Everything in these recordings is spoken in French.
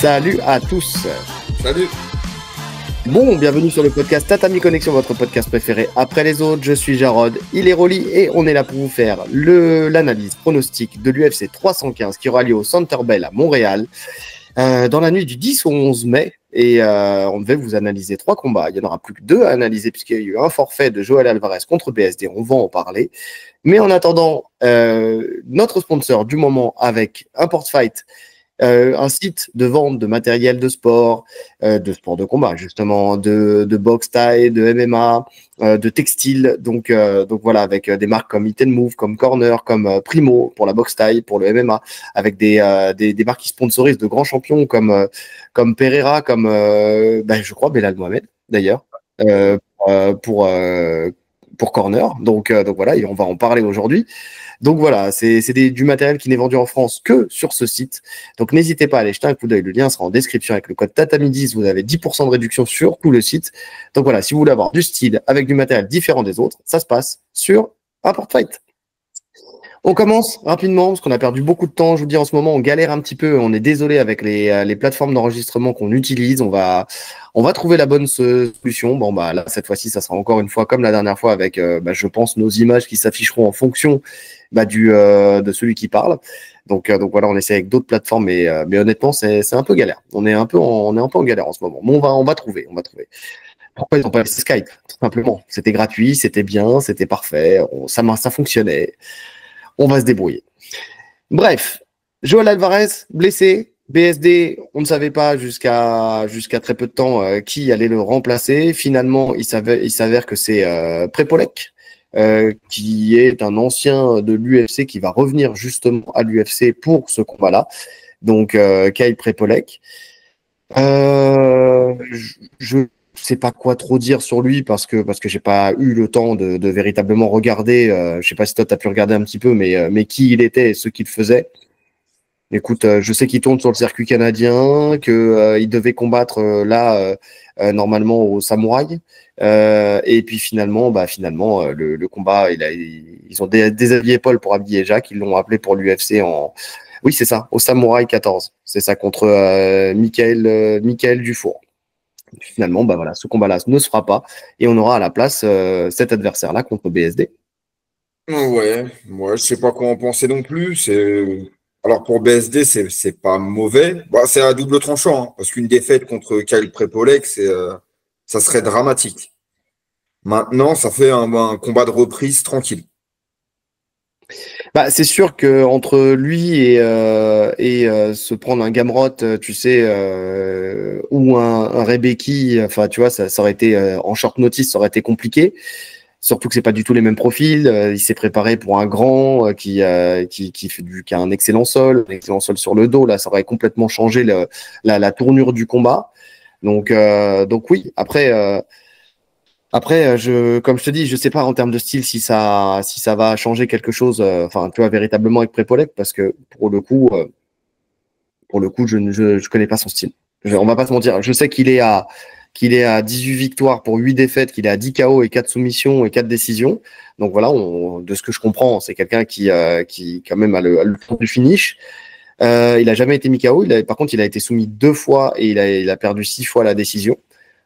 Salut à tous. Salut. Bon, bienvenue sur le podcast Tatami Connexion, votre podcast préféré après les autres. Je suis Jarod, il est Rolly et on est là pour vous faire l'analyse pronostique de l'UFC 315 qui aura lieu au Center Bell à Montréal dans la nuit du 10 au 11 mai. Et on devait vous analyser 3 combats. Il n'y en aura plus que 2 à analyser puisqu'il y a eu un forfait de Joel Alvarez contre BSD. On va en parler. Mais en attendant, notre sponsor du moment avec Import Fight, un site de vente de matériel de sport de combat justement, de boxe thaï, de MMA, de textile, donc voilà, avec des marques comme Hit and Move, comme Corner, comme Primo pour la boxe thaï, pour le MMA, avec des marques qui sponsorisent de grands champions comme Pereira, comme je crois Belal Mohamed d'ailleurs, pour Corner, donc voilà, et on va en parler aujourd'hui. Donc voilà, c'est du matériel qui n'est vendu en France que sur ce site. Donc n'hésitez pas à aller jeter un coup d'œil. Le lien sera en description avec le code TATAMI10. Vous avez 10% de réduction sur tout le site. Donc voilà, si vous voulez avoir du style avec du matériel différent des autres, ça se passe sur Import Fight. On commence rapidement parce qu'on a perdu beaucoup de temps. Je vous dis, en ce moment, on galère un petit peu. On est désolé avec les plateformes d'enregistrement qu'on utilise. On va trouver la bonne solution. Bon, bah là, cette fois-ci, ça sera encore une fois comme la dernière fois avec, je pense, nos images qui s'afficheront en fonction de celui qui parle. Donc voilà, on essaie avec d'autres plateformes, mais honnêtement, c'est un peu galère. On est un peu en galère en ce moment. Bon, on va trouver. Pourquoi ils n'ont pas laissé Skype? Tout simplement. C'était gratuit, c'était bien, c'était parfait. Ça fonctionnait. On va se débrouiller. Bref, Joel Alvarez, blessé. BSD, on ne savait pas jusqu'à très peu de temps qui allait le remplacer. Finalement, il s'avère que c'est Prepolek, qui est un ancien de l'UFC qui va revenir justement à l'UFC pour ce combat-là. Donc, Kyle Prepolek. Je sais pas quoi trop dire sur lui parce que j'ai pas eu le temps de véritablement regarder. Je sais pas si toi t'as pu regarder un petit peu, mais qui il était et ce qu'il faisait. Écoute, je sais qu'il tourne sur le circuit canadien, que il devait combattre normalement au Samouraï, et puis finalement, le combat, ils ont déshabillé Paul pour habiller Jacques. Ils l'ont appelé pour l'UFC oui, c'est ça, au Samouraï 14. C'est ça, contre Michael Dufour. Finalement, voilà, ce combat-là ne se fera pas et on aura à la place cet adversaire-là contre BSD. Ouais, je sais pas quoi en penser non plus. Alors pour BSD, c'est pas mauvais. C'est à double tranchant, hein, parce qu'une défaite contre Kyle Prepolek, ça serait dramatique. Maintenant, ça fait un combat de reprise tranquille. C'est sûr que entre lui et se prendre un Gamrot, tu sais, ou un Rebecki, enfin tu vois, ça aurait été en short notice, ça aurait été compliqué. Surtout que c'est pas du tout les mêmes profils. Il s'est préparé pour un grand qui a un excellent sol sur le dos. Là, ça aurait complètement changé la tournure du combat. Donc oui. Après, comme je te dis, je sais pas en termes de style si ça va changer quelque chose. Enfin, tu vois, véritablement avec Prepolek, parce que pour le coup, je connais pas son style. On va pas se mentir. Je sais qu'il est à 18 victoires pour 8 défaites, qu'il est à 10 KO et 4 soumissions et 4 décisions. Donc voilà, de ce que je comprends, c'est quelqu'un qui quand même a le temps du finish. Il a jamais été mis KO. Par contre, il a été soumis 2 fois et il a perdu 6 fois la décision.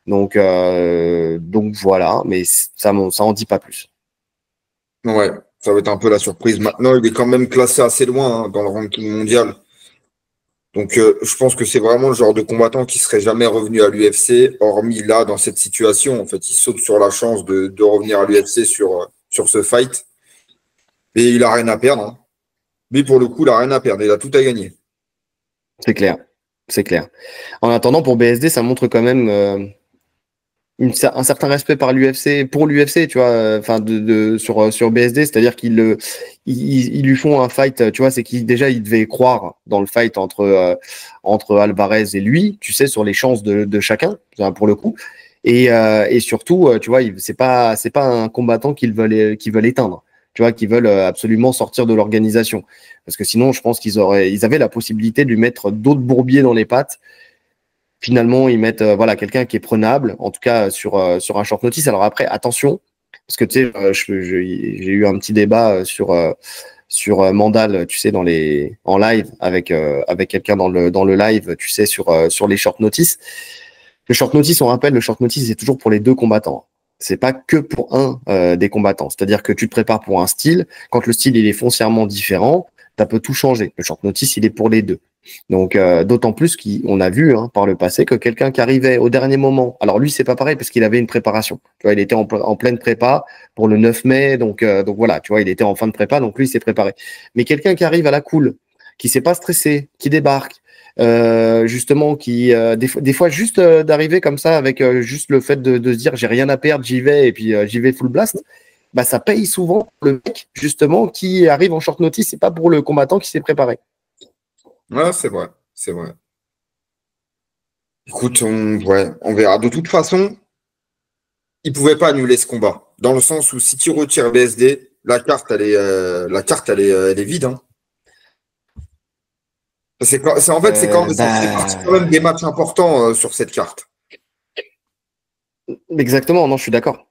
Donc voilà, mais ça en dit pas plus. Ouais, ça va être un peu la surprise. Maintenant, il est quand même classé assez loin, hein, dans le ranking mondial. Donc, je pense que c'est vraiment le genre de combattant qui serait jamais revenu à l'UFC, hormis là, dans cette situation. En fait, il saute sur la chance de revenir à l'UFC sur ce fight. Et il a rien à perdre, hein. Lui, pour le coup, il a rien à perdre. Il a tout à gagner. C'est clair. En attendant, pour BSD, ça montre quand même un certain respect pour l'UFC, tu vois, enfin sur BSD, c'est-à-dire qu'ils lui font un fight, tu vois, c'est qu'il devait croire dans le fight entre Alvarez et lui, tu sais, sur les chances de chacun, pour le coup, et surtout, tu vois, c'est pas un combattant qu'ils veulent éteindre, tu vois, qu'ils veulent absolument sortir de l'organisation, parce que sinon, je pense qu'ils avaient la possibilité de lui mettre d'autres bourbiers dans les pattes. Finalement, ils mettent quelqu'un qui est prenable, en tout cas sur un short notice. Alors après, attention, parce que tu sais, j'ai eu un petit débat Mandal, tu sais, en live avec quelqu'un dans le live, tu sais, sur les short notice. Le short notice, on rappelle, le short notice, c'est toujours pour les deux combattants. C'est pas que pour un des combattants. C'est-à-dire que tu te prépares pour un style. Quand le style il est foncièrement différent, ça peut tout changer. Le short notice, il est pour les deux. Donc, d'autant plus qu'on a vu par le passé que quelqu'un qui arrivait au dernier moment, alors lui, c'est pas pareil parce qu'il avait une préparation. Tu vois, il était en pleine prépa pour le 9 mai, donc voilà, tu vois, il était en fin de prépa, donc lui, il s'est préparé. Mais quelqu'un qui arrive à la cool, qui s'est pas stressé, qui débarque, justement, qui des fois juste d'arriver comme ça avec juste le fait de se dire j'ai rien à perdre, j'y vais et puis j'y vais full blast. Bah, ça paye souvent le mec justement qui arrive en short notice, c'est pas pour le combattant qui s'est préparé. Ouais, c'est vrai. C'est vrai. Écoute, on verra. De toute façon, ils ne pouvaient pas annuler ce combat. Dans le sens où si tu retires BSD, la carte, elle est vide. Hein. En fait, ça fait partie quand même des matchs importants sur cette carte. Exactement, non, je suis d'accord.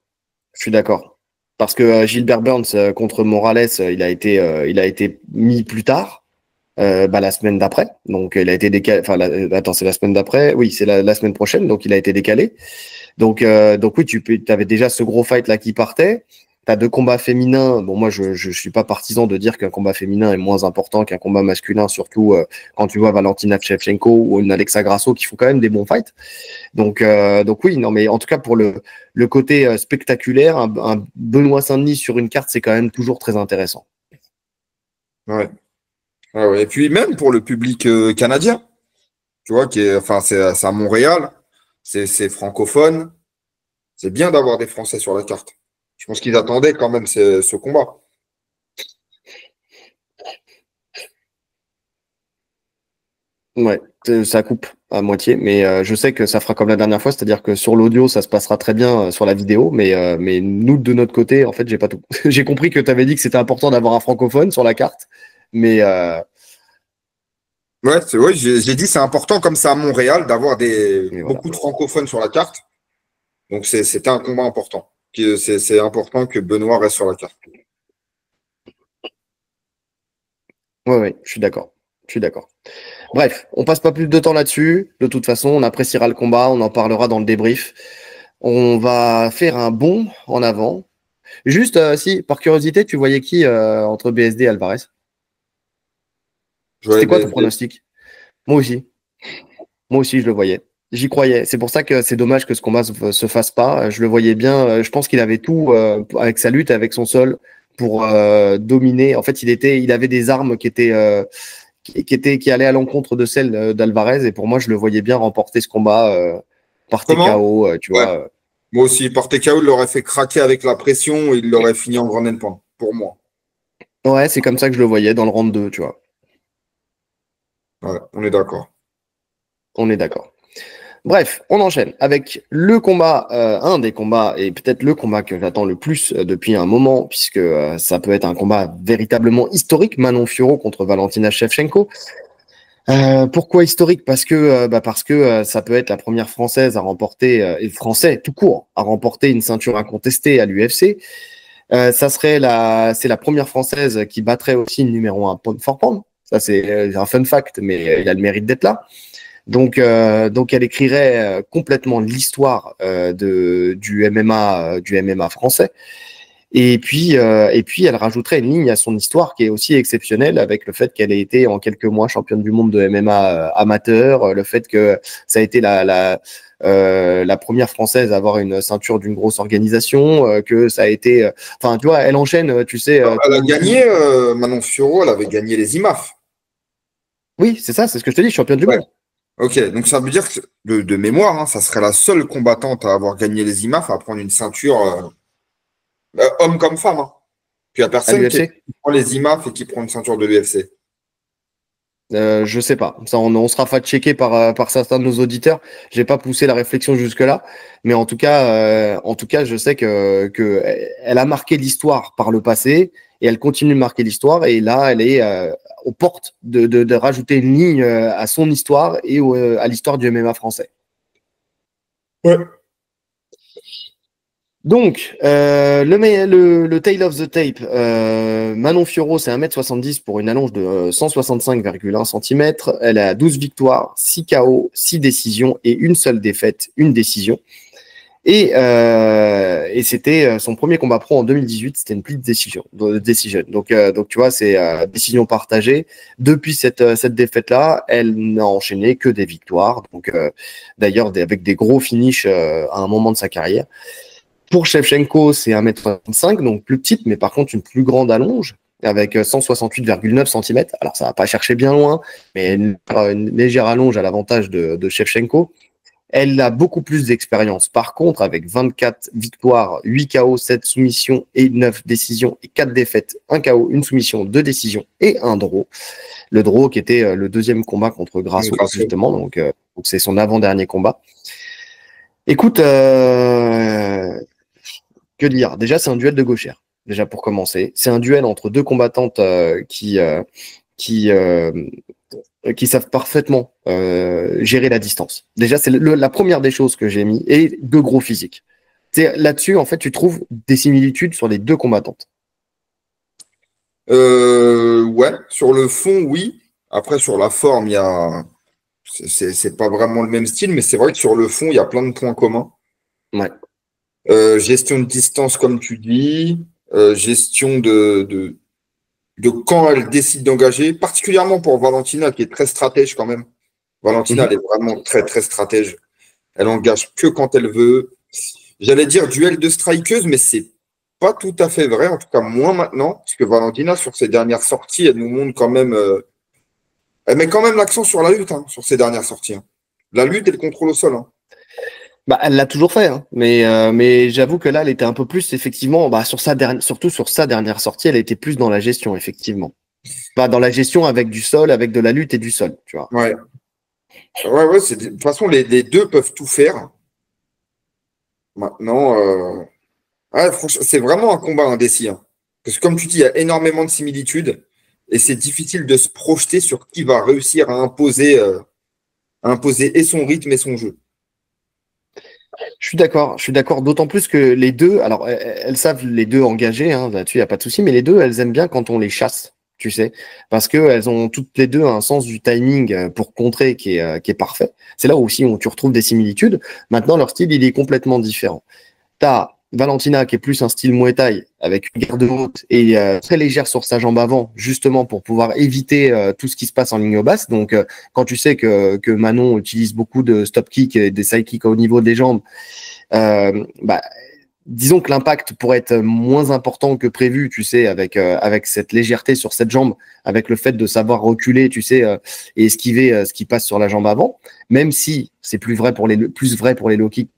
Je suis d'accord. Parce que Gilbert Burns contre Morales, il a été mis plus tard, la semaine d'après. Donc, il a été décalé. Enfin, attends, c'est la semaine d'après. Oui, c'est la semaine prochaine. Donc, il a été décalé. Donc oui, tu avais déjà ce gros fight là qui partait. Tu as deux combats féminins. Bon, moi, je suis pas partisan de dire qu'un combat féminin est moins important qu'un combat masculin, surtout quand tu vois Valentina Shevchenko ou une Alexa Grasso qui font quand même des bons fights. Donc oui, non, mais en tout cas, pour le côté spectaculaire, un Benoît Saint-Denis sur une carte, c'est quand même toujours très intéressant. Ouais. Ouais. Et puis même pour le public canadien, tu vois, c'est à Montréal, c'est francophone. C'est bien d'avoir des Français sur la carte. Je pense qu'ils attendaient quand même ce combat. Ouais, ça coupe à moitié, mais je sais que ça fera comme la dernière fois, c'est-à-dire que sur l'audio, ça se passera très bien sur la vidéo, mais nous, de notre côté, en fait, j'ai pas tout. J'ai compris que tu avais dit que c'était important d'avoir un francophone sur la carte, mais Ouais, j'ai dit c'est important comme ça à Montréal d'avoir voilà. beaucoup de francophones sur la carte. Donc c'était un combat important. C'est important que Benoît reste sur la carte. Ouais, je suis d'accord. Je suis d'accord. Bref, on passe pas plus de temps là-dessus. De toute façon, on appréciera le combat, on en parlera dans le débrief. On va faire un bond en avant. Juste, si, par curiosité, tu voyais qui entre BSD et Alvarez? Je vois C'était les quoi ton BSD. pronostic? Moi aussi. Moi aussi, je le voyais. J'y croyais. C'est pour ça que c'est dommage que ce combat se fasse pas. Je le voyais bien. Je pense qu'il avait tout avec sa lutte, avec son sol, pour dominer. En fait, il avait des armes qui allaient à l'encontre de celles d'Alvarez. Et pour moi, je le voyais bien remporter ce combat par Comment? TKO, tu Ouais. vois. Moi aussi, par TKO, il l'aurait fait craquer avec la pression et il l'aurait fini en grand point, pour moi. Ouais, c'est comme ça que je le voyais dans le round 2, tu vois. Ouais, on est d'accord. On est d'accord. Bref, on enchaîne avec le combat, un des combats, et peut-être le combat que j'attends le plus depuis un moment, puisque ça peut être un combat véritablement historique, Manon Fiorot contre Valentina Shevchenko. Pourquoi historique? Parce que ça peut être la première française à remporter, et français tout court, à remporter une ceinture incontestée à l'UFC. C'est la première française qui battrait aussi le numéro 1 pound for pound. Ça, c'est un fun fact, mais il a le mérite d'être là. Donc elle écrirait complètement l'histoire du MMA français. Et puis, elle rajouterait une ligne à son histoire qui est aussi exceptionnelle avec le fait qu'elle ait été en quelques mois championne du monde de MMA amateur, le fait que ça a été la première française à avoir une ceinture d'une grosse organisation, que ça a été, enfin, tu vois, elle enchaîne, tu sais, Elle a gagné, Manon Fiorot, elle avait gagné les IMAF. Oui, c'est ça, c'est ce que je te dis, championne du Ouais. monde. Ok, donc ça veut dire que, de mémoire, hein, ça serait la seule combattante à avoir gagné les IMAF à prendre une ceinture, homme comme femme. Hein. Puis il n'y a À personne qui l'UFC. prend les IMAF et qui prend une ceinture de l'UFC. Je sais pas. Ça, on sera fact-checké par certains de nos auditeurs. J'ai pas poussé la réflexion jusque-là, mais en tout cas, je sais que elle a marqué l'histoire par le passé et elle continue de marquer l'histoire. Et là, elle est aux portes de rajouter une ligne à son histoire et à l'histoire du MMA français. Ouais. Donc, le tail of the tape, Manon Fiorot, c'est 1m70 pour une allonge de 165,1 cm. Elle a 12 victoires, 6 KO, 6 décisions et une seule défaite, une décision. Et c'était son premier combat pro en 2018, c'était une split decision. Donc tu vois, c'est décision partagée. Depuis cette défaite-là, elle n'a enchaîné que des victoires. Donc d'ailleurs, avec des gros finishes à un moment de sa carrière. Pour Shevchenko, c'est 1m65, donc plus petite, mais par contre une plus grande allonge, avec 168,9 cm. Alors ça va pas chercher bien loin, mais une légère allonge à l'avantage de Shevchenko. Elle a beaucoup plus d'expérience. Par contre, avec 24 victoires, 8 KO, 7 soumissions et 9 décisions et 4 défaites, 1 KO, une soumission, 2 décisions et un draw. Le draw qui était le deuxième combat contre Grasso, justement. Donc c'est son avant-dernier combat. Écoute, que dire? Déjà, c'est un duel de gauchères. Déjà pour commencer, c'est un duel entre deux combattantes qui savent parfaitement gérer la distance. Déjà, c'est la première des choses que j'ai mis, et de gros physiques. Là-dessus, en fait, tu trouves des similitudes sur les deux combattantes. Ouais, sur le fond, oui. Après, sur la forme, c'est pas vraiment le même style, mais c'est vrai que sur le fond, il y a plein de points communs. Ouais. Gestion de distance, comme tu dis, gestion de quand elle décide d'engager, particulièrement pour Valentina, qui est très stratège quand même. Valentina, elle est vraiment très, très stratège. Elle engage que quand elle veut. J'allais dire duel de strikeuse, mais c'est pas tout à fait vrai, en tout cas moins maintenant, parce que Valentina, sur ses dernières sorties, elle nous montre quand même. Elle met quand même l'accent sur la lutte, sur ses dernières sorties. La lutte et le contrôle au sol. Bah, elle l'a toujours fait, mais j'avoue que là, elle était un peu plus, effectivement, surtout sur sa dernière sortie, elle était plus dans la gestion, effectivement. Pas dans la gestion avec du sol, avec de la lutte et du sol, tu vois. Ouais. Ouais, de toute façon, les deux peuvent tout faire. Maintenant, franchement, c'est vraiment un combat indécis. Parce que comme tu dis, il y a énormément de similitudes et c'est difficile de se projeter sur qui va réussir à imposer et son rythme et son jeu. Je suis d'accord, d'autant plus que les deux, alors elles savent les deux engager, là-dessus il n'y a pas de souci, mais les deux, elles aiment bien quand on les chasse, tu sais, parce qu'elles ont toutes les deux un sens du timing pour contrer qui est parfait. C'est là aussi où tu retrouves des similitudes. Maintenant, leur style, il est complètement différent. T'as Valentina qui est plus un style Muay Thai avec une garde haute et très légère sur sa jambe avant, justement pour pouvoir éviter tout ce qui se passe en ligne basse. Donc, quand tu sais que Manon utilise beaucoup de stop kick et des side kicks au niveau des jambes, disons que l'impact pourrait être moins important que prévu, tu sais, avec cette légèreté sur cette jambe, avec le fait de savoir reculer, tu sais, et esquiver ce qui passe sur la jambe avant, même si c'est plus vrai pour les low kicks,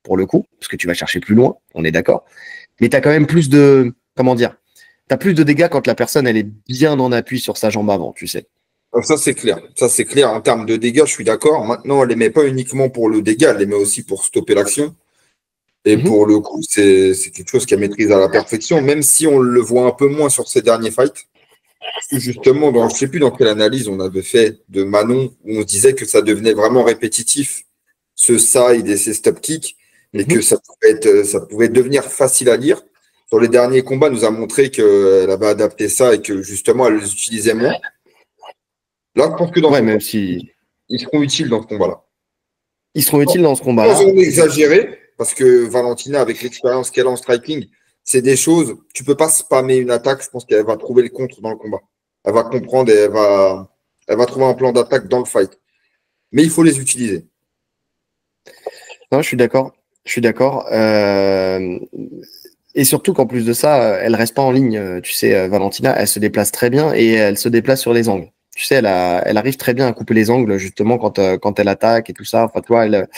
pour le coup, parce que tu vas chercher plus loin, on est d'accord. Mais tu as quand même plus de, t'as plus de dégâts quand la personne, elle est bien en appui sur sa jambe avant, tu sais. Ça, c'est clair. Ça, c'est clair. En termes de dégâts, je suis d'accord. Maintenant, elle les met pas uniquement pour le dégât, elle les met aussi pour stopper l'action. Et pour le coup, c'est quelque chose qu'elle maîtrise à la perfection, même si on le voit un peu moins sur ses derniers fights. Justement, je ne sais plus dans quelle analyse on avait fait de Manon, où on se disait que ça devenait vraiment répétitif, ce side et ces stop kicks, et que ça pouvait devenir facile à lire. Sur les derniers combats, elle nous a montré qu'elle avait adapté ça et que justement, elle les utilisait moins. Là, je pense que ils seront utiles dans ce combat-là. Ils seront utiles dans ce combat-là. Sans exagérer, parce que Valentina, avec l'expérience qu'elle a en striking, c'est des choses, tu peux pas spammer une attaque, je pense qu'elle va trouver le contre dans le combat. Elle va comprendre et elle va trouver un plan d'attaque dans le fight. Mais il faut les utiliser. Non, je suis d'accord. Et surtout qu'en plus de ça, elle reste pas en ligne. Tu sais, Valentina, elle se déplace très bien et elle se déplace sur les angles. Tu sais, elle arrive très bien à couper les angles justement quand elle attaque et tout ça. Enfin, toi, elle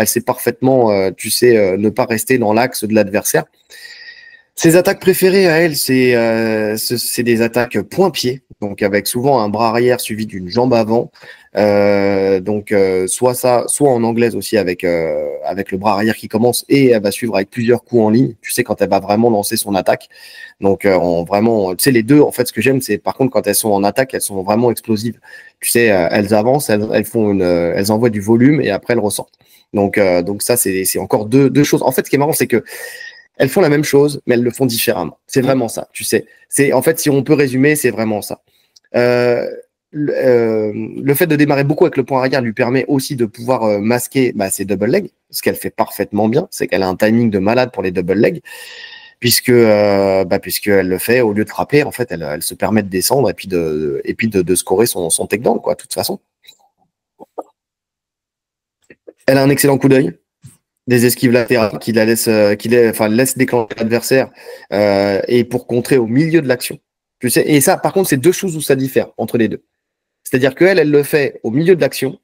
sait parfaitement, ne pas rester dans l'axe de l'adversaire. Ses attaques préférées à elle, c'est des attaques point-pied, donc avec souvent un bras arrière suivi d'une jambe avant. Soit en anglaise aussi avec le bras arrière qui commence et elle va suivre avec plusieurs coups en ligne. Tu sais, quand elle va vraiment lancer son attaque. Donc vraiment, tu sais, les deux, en fait, ce que j'aime, c'est par contre quand elles sont en attaque, elles sont vraiment explosives. Tu sais, elles avancent, elles envoient du volume et après elles ressortent. Donc ça, c'est encore deux choses. En fait, ce qui est marrant, c'est que elles font la même chose, mais elles le font différemment. C'est vraiment ça, tu sais. En fait, si on peut résumer, c'est vraiment ça. Le fait de démarrer beaucoup avec le point arrière lui permet aussi de pouvoir masquer ses double legs, ce qu'elle fait parfaitement bien, c'est qu'elle a un timing de malade pour les double legs, puisqu'elle le fait au lieu de frapper, en fait, elle se permet de descendre et puis de scorer son takedown, quoi, de toute façon. Elle a un excellent coup d'œil, des esquives latérales qui laisse déclencher l'adversaire et pour contrer au milieu de l'action. Tu sais, et ça, par contre, c'est deux choses où ça diffère entre les deux. C'est-à-dire qu'elle, elle le fait au milieu de l'action,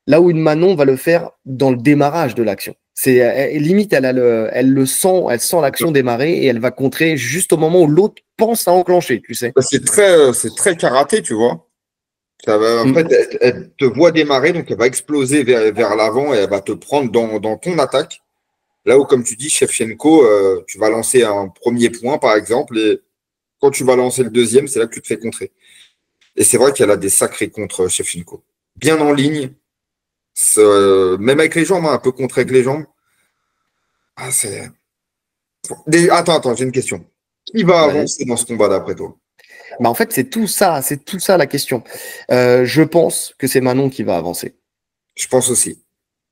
là où une Manon va le faire dans le démarrage de l'action. Limite, elle sent l'action démarrer et elle va contrer juste au moment où l'autre pense à enclencher, tu sais. C'est très karaté, tu vois. En fait, elle te voit démarrer, donc elle va exploser vers l'avant et elle va te prendre dans ton attaque. Là où, comme tu dis, Shevchenko, tu vas lancer un premier point, par exemple, et quand tu vas lancer le deuxième, c'est là que tu te fais contrer. Et c'est vrai qu'elle a des sacrés contre Shevchenko. Bien en ligne, même avec les jambes, hein, un peu contre avec les jambes. Ah, Attends, j'ai une question. Qui va avancer dans ce combat d'après toi? En fait, c'est tout ça la question. Je pense que c'est Manon qui va avancer. Je pense aussi.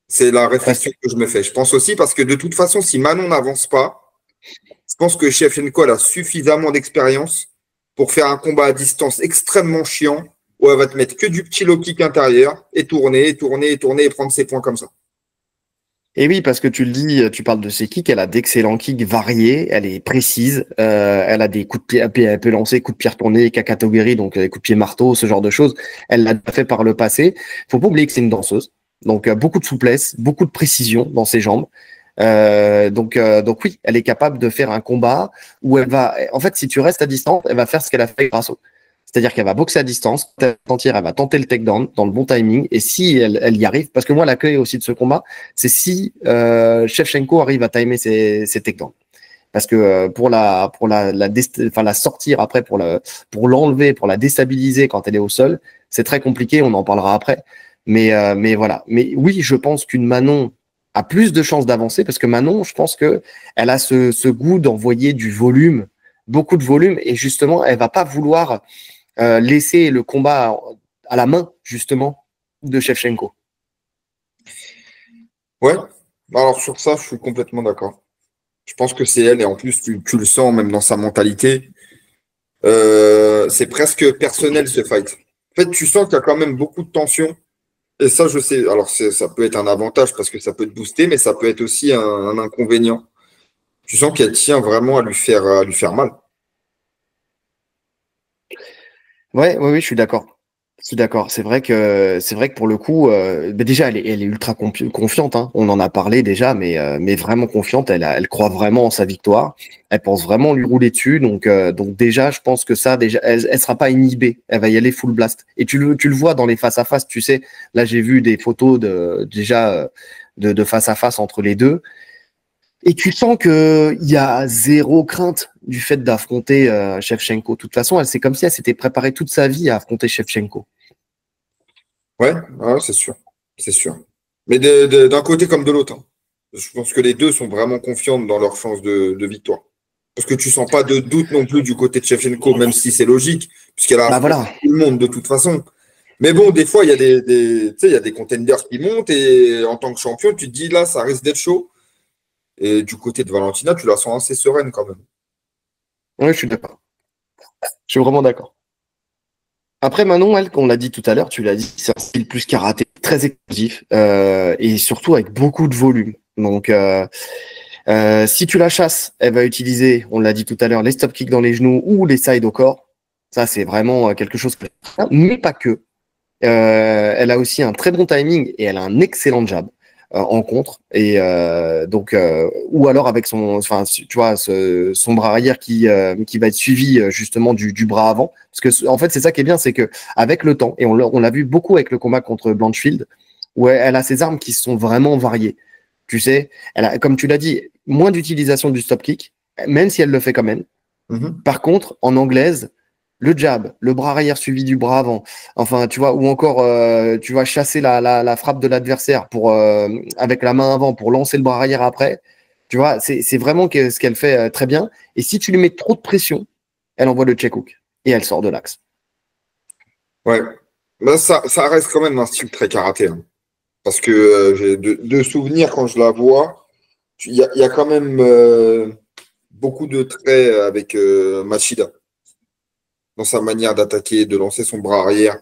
C'est la réflexion que je me fais. Je pense aussi parce que de toute façon, si Manon n'avance pas, je pense que Shevchenko a suffisamment d'expérience pour faire un combat à distance extrêmement chiant où elle va te mettre que du petit low kick intérieur et tourner et prendre ses points comme ça. Et oui, parce que tu le dis, tu parles de ses kicks, elle a d'excellents kicks variés, elle est précise, elle a des coups de pied, elle peut lancer coups de pied retournés, kakatogiri, donc coups de pied marteau, ce genre de choses. Elle l'a fait par le passé. Faut pas oublier que c'est une danseuse, donc beaucoup de souplesse, beaucoup de précision dans ses jambes. Donc oui, elle est capable de faire un combat où elle va, en fait, si tu restes à distance, elle va faire ce qu'elle a fait grâce au. C'est-à-dire qu'elle va boxer à distance, elle va tenter le takedown dans le bon timing, et si elle y arrive, parce que moi la clé aussi de ce combat, c'est si Shevchenko arrive à timer ses takedowns. Parce que pour la sortir après, pour l'enlever, pour la déstabiliser quand elle est au sol, c'est très compliqué, on en parlera après. Mais voilà. Mais oui, je pense qu'une Manon a plus de chances d'avancer, parce que Manon, je pense que elle a ce goût d'envoyer du volume, beaucoup de volume, et justement, elle va pas vouloir laisser le combat à la main, justement, de Shevchenko. Ouais, alors sur ça, je suis complètement d'accord. Je pense que c'est elle, et en plus, tu le sens même dans sa mentalité. C'est presque personnel ce fight. En fait, tu sens qu'il y a quand même beaucoup de tension. Et ça, je sais. Alors, ça peut être un avantage parce que ça peut te booster, mais ça peut être aussi un inconvénient. Tu sens qu'elle tient vraiment à lui faire mal. Ouais, oui, je suis d'accord. Je suis d'accord. C'est vrai que pour le coup, déjà elle est ultra confiante. Hein. On en a parlé déjà, mais vraiment confiante. Elle croit vraiment en sa victoire. Elle pense vraiment lui rouler dessus. Donc déjà, je pense que ça, déjà, elle sera pas inhibée. Elle va y aller full blast. Et tu le vois dans les face à face. Tu sais, là j'ai vu des photos de face à face entre les deux. Et tu sens qu'il y a zéro crainte du fait d'affronter Shevchenko. De toute façon, c'est comme si elle s'était préparée toute sa vie à affronter Shevchenko. Ouais, c'est sûr. C'est sûr. Mais d'un côté comme de l'autre, hein. Je pense que les deux sont vraiment confiants dans leur chance de victoire. Parce que tu sens pas de doute non plus du côté de Shevchenko, même si c'est logique, puisqu'elle a affronté Voilà. tout le monde de toute façon. Mais bon, des fois, il y a tu sais, il y a des contenders qui montent et en tant que champion, tu te dis là, ça risque d'être chaud. Et du côté de Valentina, tu la sens assez sereine quand même. Oui, je suis d'accord. Je suis vraiment d'accord. Après, Manon, elle, on l'a dit tout à l'heure, tu l'as dit, c'est un style plus karaté, très explosif et surtout avec beaucoup de volume. Donc, si tu la chasses, elle va utiliser, on l'a dit tout à l'heure, les stop kicks dans les genoux ou les sides au corps. Ça, c'est vraiment quelque chose. Mais pas que. Elle a aussi un très bon timing et elle a un excellent jab en contre et ou alors avec tu vois son bras arrière qui va être suivi justement du bras avant, parce que en fait c'est ça qui est bien, c'est que avec le temps, et on l'a vu beaucoup avec le combat contre Blanchfield, où elle a ses armes qui sont vraiment variées. Tu sais, elle a, comme tu l'as dit, moins d'utilisation du stop kick, même si elle le fait quand même. Mhm. Par contre, en anglaise, le jab, le bras arrière suivi du bras avant, enfin, tu vois, ou encore, tu vas chasser la frappe de l'adversaire avec la main avant pour lancer le bras arrière après. Tu vois, c'est vraiment ce qu'elle fait très bien. Et si tu lui mets trop de pression, elle envoie le check hook et elle sort de l'axe. Ouais. Bah, ça reste quand même un style très karaté, hein. Parce que j'ai de souvenirs quand je la vois, il y a quand même beaucoup de traits avec Machida dans sa manière d'attaquer, de lancer son bras arrière,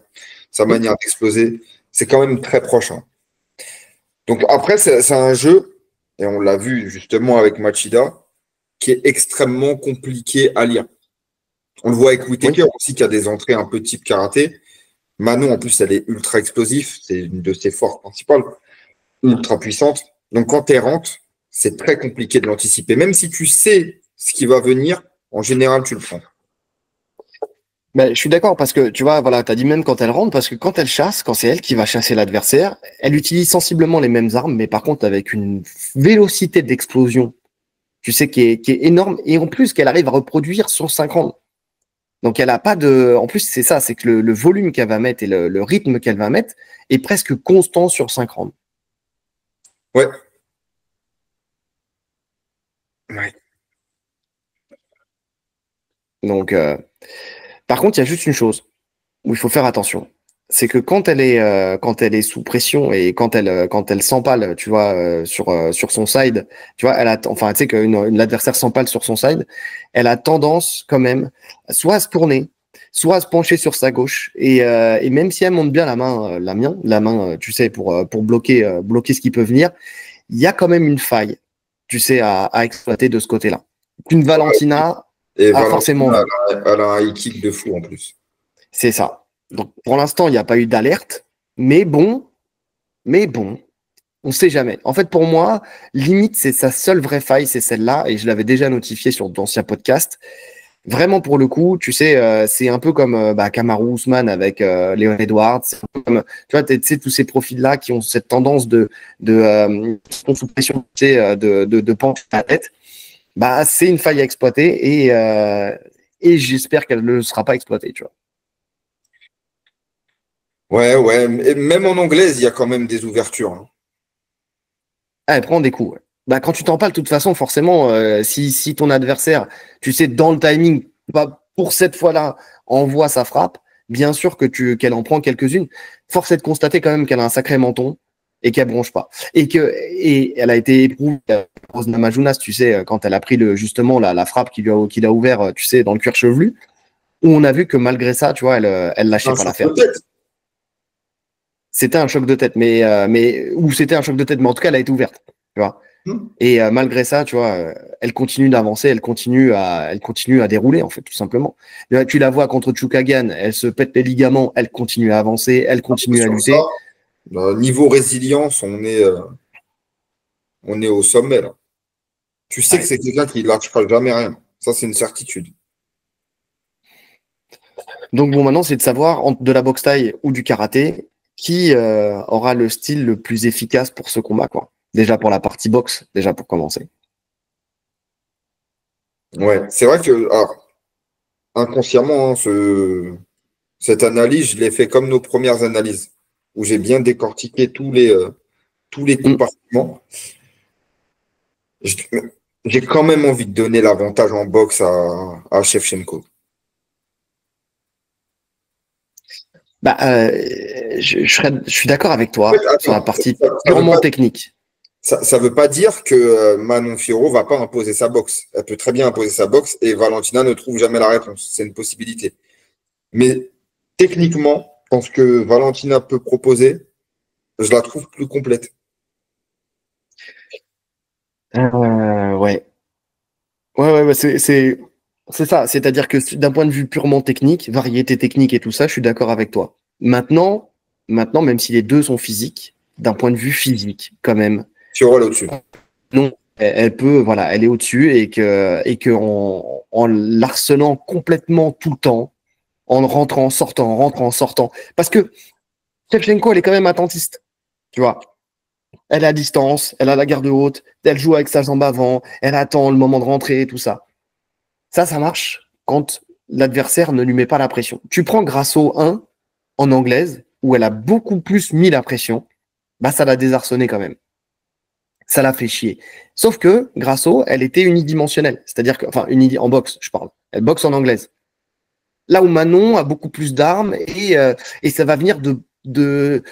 sa manière d'exploser. C'est quand même très proche, hein. Donc après, c'est un jeu, et on l'a vu justement avec Machida, qui est extrêmement compliqué à lire. On le voit avec Oui. Whittaker aussi, qui a des entrées un peu type karaté. Manon, en plus, elle est ultra explosive. C'est une de ses forces principales, ultra puissante. Donc, quand elle rentre, c'est très compliqué de l'anticiper. Même si tu sais ce qui va venir, en général, tu le prends. Ben, je suis d'accord parce que tu vois, voilà, tu as dit même quand elle rentre, parce que quand elle chasse, quand c'est elle qui va chasser l'adversaire, elle utilise sensiblement les mêmes armes, mais par contre avec une vélocité d'explosion, tu sais, qui est énorme, et en plus qu'elle arrive à reproduire sur 5 rounds. Donc elle a pas de. En plus, c'est ça, c'est que le volume qu'elle va mettre et le rythme qu'elle va mettre est presque constant sur 5 rounds. Ouais. Ouais. Donc, par contre, il y a juste une chose où il faut faire attention. C'est que quand elle est sous pression et quand elle s'empale, tu vois, sur son side, tu vois, enfin, tu sais l'adversaire s'empale sur son side, elle a tendance quand même soit à se tourner, soit à se pencher sur sa gauche. Et même si elle monte bien la main, tu sais, pour bloquer ce qui peut venir, il y a quand même une faille, tu sais, à exploiter de ce côté-là. Une Valentina Et a forcément Valentina, vu. elle a un high kick de fou en plus. C'est ça. Donc pour l'instant, il n'y a pas eu d'alerte, mais bon, on ne sait jamais. En fait, pour moi, limite, c'est sa seule vraie faille, c'est celle-là, et je l'avais déjà notifié sur d'anciens podcasts. Vraiment, pour le coup, tu sais, c'est un peu comme Kamaru Usman avec Léon Edwards. C'est un peu comme, tu vois, tu sais, tous ces profils-là qui ont cette tendance qui sont sous pression, tu sais, de pencher la tête. Bah, c'est une faille à exploiter et j'espère qu'elle ne sera pas exploitée, tu vois. Ouais, ouais. Et même en anglaise, il y a quand même des ouvertures, hein. Ah, elle prend des coups. Ouais. Bah, quand tu t'en parles, de toute façon, forcément, si ton adversaire, tu sais, dans le timing, pas pour cette fois-là, envoie sa frappe, bien sûr qu'elle en prend quelques-unes. Force est de constater quand même qu'elle a un sacré menton et qu'elle bronche pas. Et elle a été éprouvée, Rose Namajunas, tu sais, quand elle a pris justement la frappe qui l'a ouvert, tu sais, dans le cuir chevelu, où on a vu que malgré ça, tu vois, elle lâchait Un pas choc l'affaire. de tête. C'était un choc de tête, ou c'était un choc de tête, mais en tout cas, elle a été ouverte, tu vois. Et malgré ça, tu vois, elle continue d'avancer, elle continue à dérouler en fait, tout simplement. Là, tu la vois contre Chukagan, elle se pète les ligaments, elle continue à avancer, elle continue à Sur ça, lutter. niveau résilience, on est au sommet, là. Tu sais que Ouais. c'est quelqu'un qui ne lâchera jamais rien. Ça, c'est une certitude. Donc bon, maintenant, c'est de savoir entre de la boxe thaï ou du karaté qui aura le style le plus efficace pour ce combat, quoi. Déjà pour la partie boxe, déjà pour commencer. Ouais, c'est vrai que, alors, inconsciemment, hein, cette analyse, je l'ai fait comme nos premières analyses, où j'ai bien décortiqué tous les Mm. compartiments. J- J'ai quand même envie de donner l'avantage en boxe à Shevchenko. Bah, je suis d'accord avec En fait, toi sur la attends, partie ça veut purement pas, technique. ça veut pas dire que Manon Fiorot va pas imposer sa boxe. Elle peut très bien imposer sa boxe et Valentina ne trouve jamais la réponse. C'est une possibilité. Mais techniquement, je pense que Valentina peut proposer, je la trouve plus complète. Ouais. Ouais, c'est ça. C'est-à-dire que d'un point de vue purement technique, variété technique et tout ça, je suis d'accord avec toi. Maintenant, même si les deux sont physiques, d'un point de vue physique, quand même, Fiorot est au-dessus. non, elle peut, voilà, elle est au-dessus et que en l'harcelant complètement tout le temps, en rentrant, sortant, parce que Shevchenko, elle est quand même attentiste, tu vois. Elle est à distance, elle a la garde haute, elle joue avec sa jambe avant, elle attend le moment de rentrer et tout ça. Ça marche quand l'adversaire ne lui met pas la pression. Tu prends Grasso 1 en anglaise, où elle a beaucoup plus mis la pression, bah ça l'a désarçonné quand même. Ça l'a fait chier. Sauf que Grasso, elle était unidimensionnelle. C'est-à-dire que, enfin, en boxe, je parle. Elle boxe en anglaise. Là où Manon a beaucoup plus d'armes et ça va venir de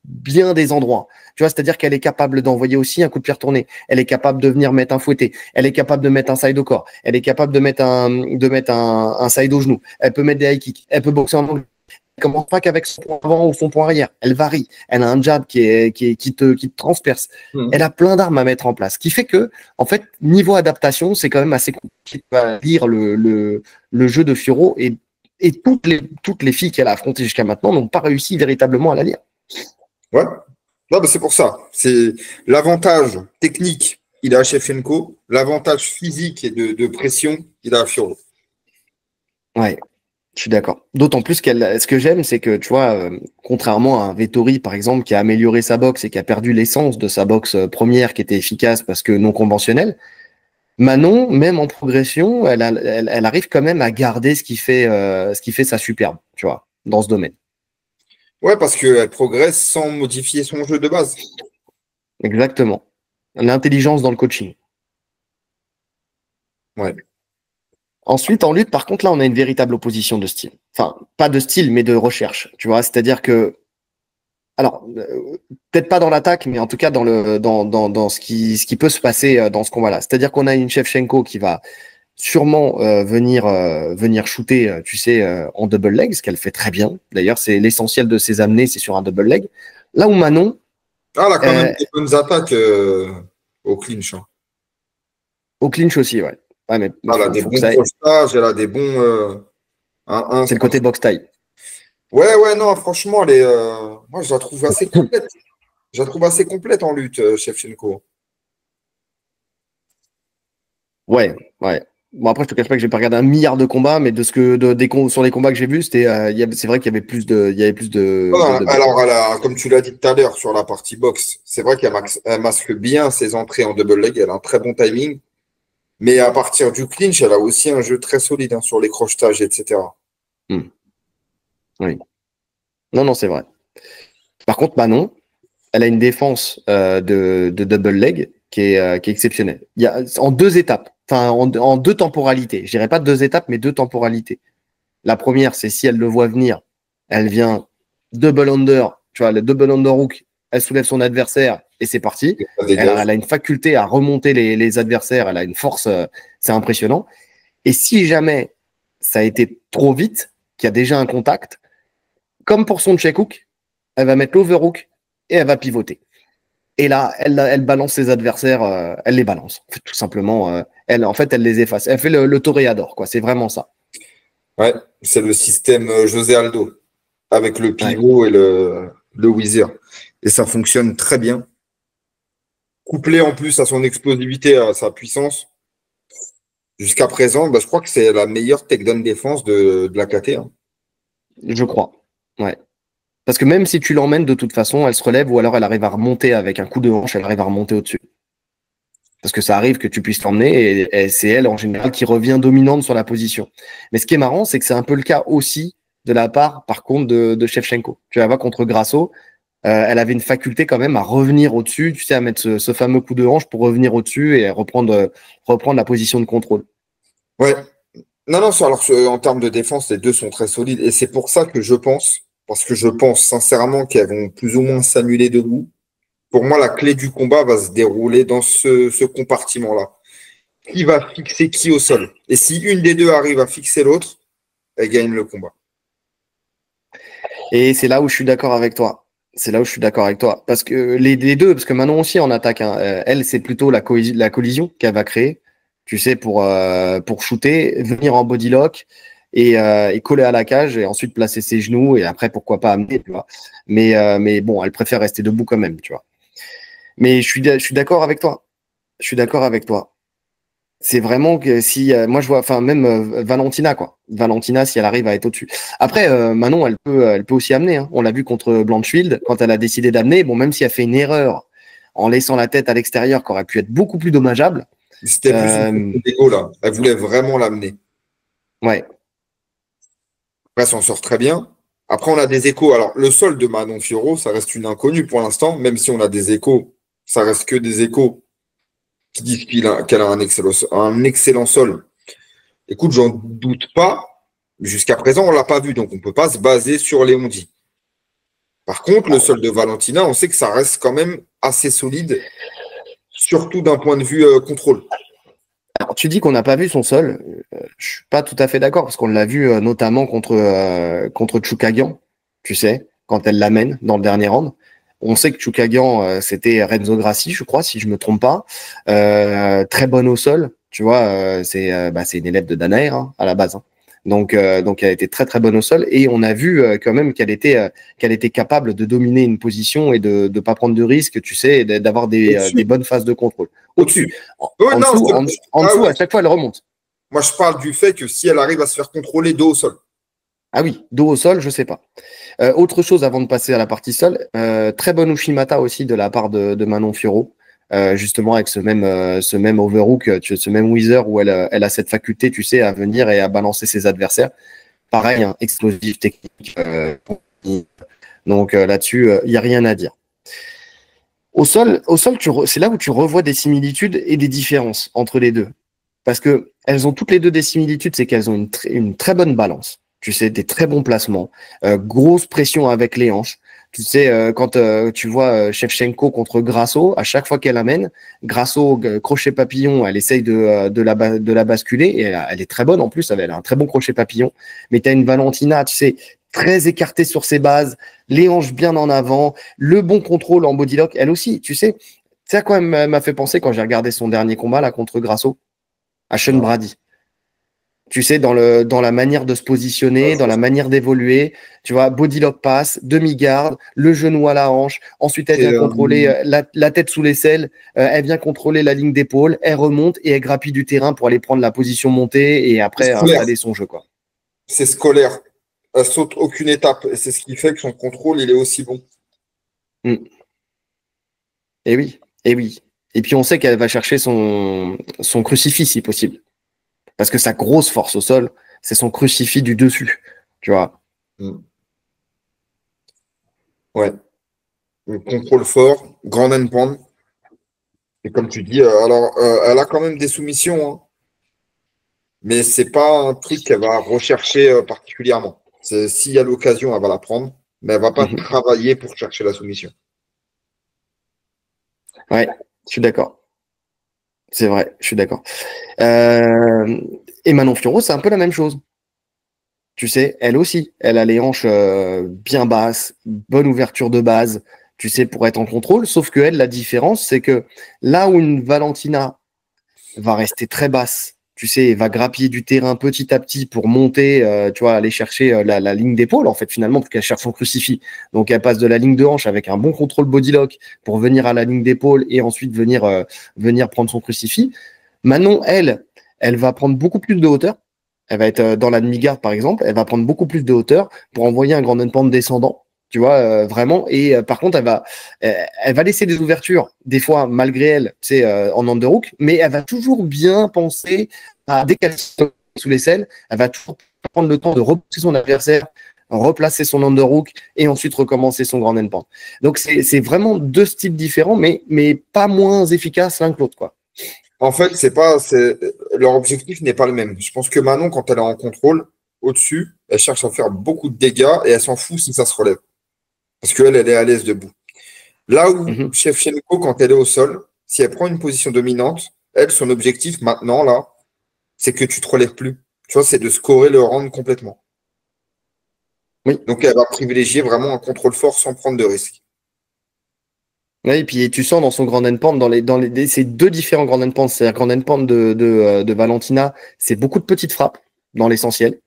bien des endroits. Tu vois, c'est-à-dire qu'elle est capable d'envoyer aussi un coup de pied retourné. Elle est capable de venir mettre un fouetté. Elle est capable de mettre un side au corps. Elle est capable de mettre un side au genou. Elle peut mettre des high kicks. Elle peut boxer en anglais. Elle commence pas qu'avec son point avant ou son point arrière. Elle varie. Elle a un jab qui te transperce. Elle a plein d'armes à mettre en place. Ce qui fait que, en fait, niveau adaptation, c'est quand même assez compliqué de lire le jeu de Fiorot et toutes les filles qu'elle a affrontées jusqu'à maintenant n'ont pas réussi véritablement à la lire. Ouais. Non, mais c'est pour ça. C'est l'avantage technique, il a à Shevchenko. L'avantage physique et de pression, il a à Fiorot. Ouais, je suis d'accord. D'autant plus ce que j'aime, c'est que, tu vois, contrairement à un Vettori, par exemple, qui a amélioré sa boxe et qui a perdu l'essence de sa boxe première, qui était efficace parce que non conventionnelle, Manon, même en progression, elle arrive quand même à garder ce qui fait sa superbe, tu vois, dans ce domaine. Ouais, parce qu'elle progresse sans modifier son jeu de base. Exactement. L'intelligence dans le coaching. Ouais. Ensuite, en lutte, par contre, là, on a une véritable opposition de style. Enfin, pas de style, mais de recherche, tu vois. C'est-à-dire que, alors, peut-être pas dans l'attaque, mais en tout cas dans ce qui peut se passer dans ce combat-là. C'est-à-dire qu'on a une Shevchenko qui va sûrement venir shooter, tu sais, en double leg, ce qu'elle fait très bien. D'ailleurs, c'est l'essentiel de ses amenées, c'est sur un double leg. Là où Manon, Ah, elle a quand même des bonnes attaques au clinch. Hein. au clinch aussi, ouais. Ouais, mais Elle a des faut bons que ça. crochetages, elle a des bons 1-1. C'est le côté box taille. Ouais, non, franchement, moi, je la trouve assez complète. Je la trouve assez complète en lutte, Shevchenko. Ouais. Bon, après, je te cache pas que j'ai pas regardé un milliard de combats, mais sur les combats que j'ai vus, c'est vrai qu'il y avait plus Alors, comme tu l'as dit tout à l'heure sur la partie boxe, c'est vrai qu'elle masque bien ses entrées en double leg. Elle a un très bon timing. Mais à partir du clinch, elle a aussi un jeu très solide hein, sur les crochetages, etc. Oui. Non, c'est vrai. Par contre, Manon, elle a une défense de double leg qui est exceptionnelle. Il y a, en deux étapes, enfin en deux temporalités. Je dirais pas deux étapes, mais deux temporalités. La première, c'est si elle le voit venir, elle vient double under, tu vois, le double under hook, elle soulève son adversaire et c'est parti. Elle a une faculté à remonter les adversaires, elle a une force, c'est impressionnant. Et si jamais ça a été trop vite, qu'il y a déjà un contact, comme pour son check hook, elle va mettre l'overhook et elle va pivoter. Et là, elle balance ses adversaires, elle les balance, en fait, tout simplement. Elle les efface. Elle fait le toréador, quoi. C'est vraiment ça. Ouais, c'est le système José Aldo, avec le pivot et le whizzer. Et ça fonctionne très bien. Couplé en plus à son explosivité, à sa puissance. Jusqu'à présent, je crois que c'est la meilleure takedown défense de la KT. Hein. Je crois. Ouais. Parce que même si tu l'emmènes, de toute façon, elle se relève ou alors elle arrive à remonter avec un coup de hanche, elle arrive à remonter au-dessus. Parce que ça arrive que tu puisses l'emmener et c'est elle, en général, qui revient dominante sur la position. Mais ce qui est marrant, c'est que c'est un peu le cas aussi de la part, par contre, de Shevchenko. Tu vas voir contre Grasso, elle avait une faculté quand même à revenir au-dessus, tu sais, à mettre ce fameux coup de hanche pour revenir au-dessus et reprendre la position de contrôle. Ouais. Non, alors en termes de défense, les deux sont très solides. Et c'est pour ça que parce que je pense sincèrement qu'elles vont plus ou moins s'annuler debout. Pour moi, la clé du combat va se dérouler dans ce compartiment-là. Qui va fixer qui au sol? Et si une des deux arrive à fixer l'autre, elle gagne le combat. Et c'est là où je suis d'accord avec toi. Parce que les deux, parce que Manon aussi en attaque, hein, elle, c'est plutôt la collision qu'elle va créer, tu sais, pour shooter, venir en body lock et coller à la cage et ensuite placer ses genoux et après, pourquoi pas amener, tu vois. Mais bon, elle préfère rester debout quand même, tu vois. Mais je suis d'accord avec toi. C'est vraiment que si moi je vois, enfin même Valentina quoi. Valentina si elle arrive à être au-dessus. Après Manon elle peut aussi amener. Hein. On l'a vu contre Blanchfield quand elle a décidé d'amener. Bon même si elle fait une erreur en laissant la tête à l'extérieur, qui aurait pu être beaucoup plus dommageable. C'était plus une question d'ego là. Elle voulait vraiment l'amener. Ouais. Après, s'en sort très bien. Après, on a des échos. Alors, le sol de Manon Fiorot, ça reste une inconnue pour l'instant, même si on a des échos, ça reste que des échos qui disent qu'elle a un excellent sol. Écoute, j'en doute pas. Jusqu'à présent, on l'a pas vu, donc on peut pas se baser sur les on-dit. Par contre, le sol de Valentina, on sait que ça reste quand même assez solide, surtout d'un point de vue contrôle. Alors, tu dis qu'on n'a pas vu son sol. Je suis pas tout à fait d'accord parce qu'on l'a vu notamment contre Choukagian, tu sais, quand elle l'amène dans le dernier round. On sait que Choukagian, c'était Renzo Grassi, je crois, si je me trompe pas. Très bonne au sol, tu vois. C'est une élève de Danaher hein, à la base. Hein. Donc elle était très très bonne au sol et on a vu quand même qu'elle était capable de dominer une position et de ne pas prendre de risques, tu sais, et d'avoir des bonnes phases de contrôle. Au-dessus. Ouais, non, En dessous, ouais. à chaque fois, elle remonte. Moi, je parle du fait que si elle arrive à se faire contrôler dos au sol. Ah oui, dos au sol, je sais pas. Autre chose avant de passer à la partie sol, très bonne Ushimata aussi de la part de Manon Fiorot. Justement avec ce même overhook, ce même Wither où elle a cette faculté, tu sais, à venir et à balancer ses adversaires. Pareil, hein, explosif technique. Donc là-dessus, il n'y a rien à dire. Au sol, c'est là où tu revois des similitudes et des différences entre les deux. Parce que elles ont toutes les deux des similitudes, c'est qu'elles ont une très bonne balance. Tu sais, des très bons placements, grosse pression avec les hanches. Tu sais, quand tu vois Shevchenko contre Grasso, à chaque fois qu'elle amène, Grasso, crochet papillon, elle essaye de la basculer et elle est très bonne en plus, elle a un très bon crochet papillon. Mais tu as une Valentina, tu sais, très écartée sur ses bases, les hanches bien en avant, le bon contrôle en bodylock, elle aussi, tu sais. Ça, quand même, m'a fait penser quand j'ai regardé son dernier combat là contre Grasso à Sean Brady. Tu sais, dans la manière de se positionner, dans la manière d'évoluer, tu vois, body lock pass, demi-garde, le genou à la hanche, ensuite elle vient contrôler la tête sous l'aisselle, elle vient contrôler la ligne d'épaule, elle remonte et elle grappille du terrain pour aller prendre la position montée et après installer son jeu, quoi. C'est scolaire. Elle saute aucune étape et c'est ce qui fait que son contrôle, il est aussi bon. Et oui, et oui. Et puis on sait qu'elle va chercher son crucifix si possible. Parce que sa grosse force au sol, c'est son crucifix du dessus, tu vois. Ouais. Un contrôle fort, grand end-pound. Et comme tu dis, elle a quand même des soumissions, hein. Mais c'est pas un truc qu'elle va rechercher particulièrement. S'il y a l'occasion, elle va la prendre, mais elle va pas travailler pour chercher la soumission. Ouais, je suis d'accord. C'est vrai, je suis d'accord. Et Manon Fiorot, c'est un peu la même chose. Tu sais, elle aussi, elle a les hanches bien basses, bonne ouverture de base, tu sais, pour être en contrôle. Sauf que elle, la différence, c'est que là où une Valentina va rester très basse, tu sais, va grappiller du terrain petit à petit pour monter, tu vois, aller chercher la ligne d'épaule, en fait, finalement, parce qu'elle cherche son crucifix. Donc, elle passe de la ligne de hanche avec un bon contrôle bodylock pour venir à la ligne d'épaule et ensuite venir prendre son crucifix. Manon, elle va prendre beaucoup plus de hauteur. Elle va être dans la demi-garde, par exemple. Elle va prendre beaucoup plus de hauteur pour envoyer un grand end-pound descendant. Tu vois, vraiment. Et par contre, elle va laisser des ouvertures, des fois, malgré elle, tu sais, en underhook, mais elle va toujours bien penser à décaler sous l'aisselle. Elle va toujours prendre le temps de repousser son adversaire, replacer son underhook et ensuite recommencer son grand end-pound. Donc, c'est vraiment deux styles différents, mais pas moins efficaces l'un que l'autre, quoi. En fait, leur objectif n'est pas le même. Je pense que Manon, quand elle est en contrôle, au-dessus, elle cherche à faire beaucoup de dégâts et elle s'en fout si ça se relève. Parce qu'elle, elle est à l'aise debout. Là où Shevchenko, quand elle est au sol, si elle prend une position dominante, elle, son objectif maintenant, là, c'est que tu te relèves plus. Tu vois, c'est de scorer le round complètement. Oui. Donc, elle va privilégier vraiment un contrôle fort sans prendre de risques. Oui, et puis tu sens dans son grand end-pound, ces deux différents grand end-pound, c'est-à-dire grand end-pound de Valentina, c'est beaucoup de petites frappes dans l'essentiel.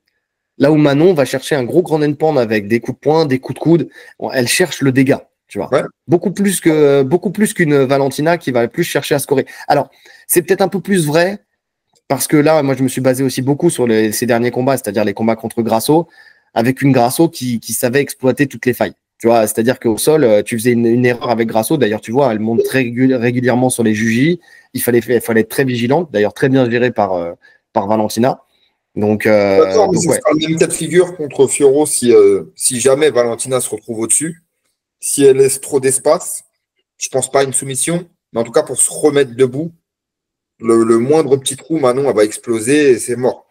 Là où Manon va chercher un gros grand end-pound avec des coups de poing, des coups de coude, elle cherche le dégât, tu vois. Ouais. Beaucoup plus qu'une Valentina qui va plus chercher à scorer. Alors, c'est peut-être un peu plus vrai parce que là, moi, je me suis basé aussi beaucoup sur ces derniers combats, c'est-à-dire les combats contre Grasso, avec une Grasso qui savait exploiter toutes les failles. Tu vois, c'est-à-dire qu'au sol, tu faisais une erreur avec Grasso. D'ailleurs, tu vois, elle monte très régulièrement sur les jujis. Il fallait être très vigilante. D'ailleurs, très bien géré par Valentina. D'accord, mais ce Ouais. sera le même cas de figure contre Fioro si jamais Valentina se retrouve au-dessus. Si elle laisse trop d'espace, je pense pas à une soumission, mais en tout cas pour se remettre debout, le moindre petit trou, Manon, elle va exploser et c'est mort.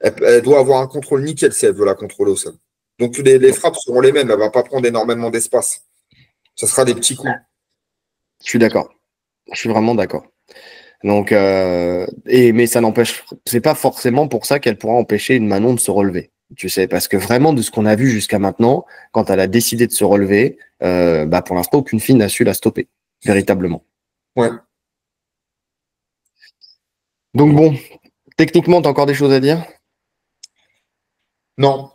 Elle doit avoir un contrôle nickel si elle veut la contrôler au sol. Donc les frappes seront les mêmes, elle va pas prendre énormément d'espace. Ce sera des petits coups. Je suis d'accord. Je suis vraiment d'accord. Mais ça n'empêche, c'est pas forcément pour ça qu'elle pourra empêcher une Manon de se relever. Tu sais, parce que vraiment, de ce qu'on a vu jusqu'à maintenant, quand elle a décidé de se relever, pour l'instant, aucune fille n'a su la stopper, véritablement. Ouais. Donc bon, techniquement, t'as encore des choses à dire? Non.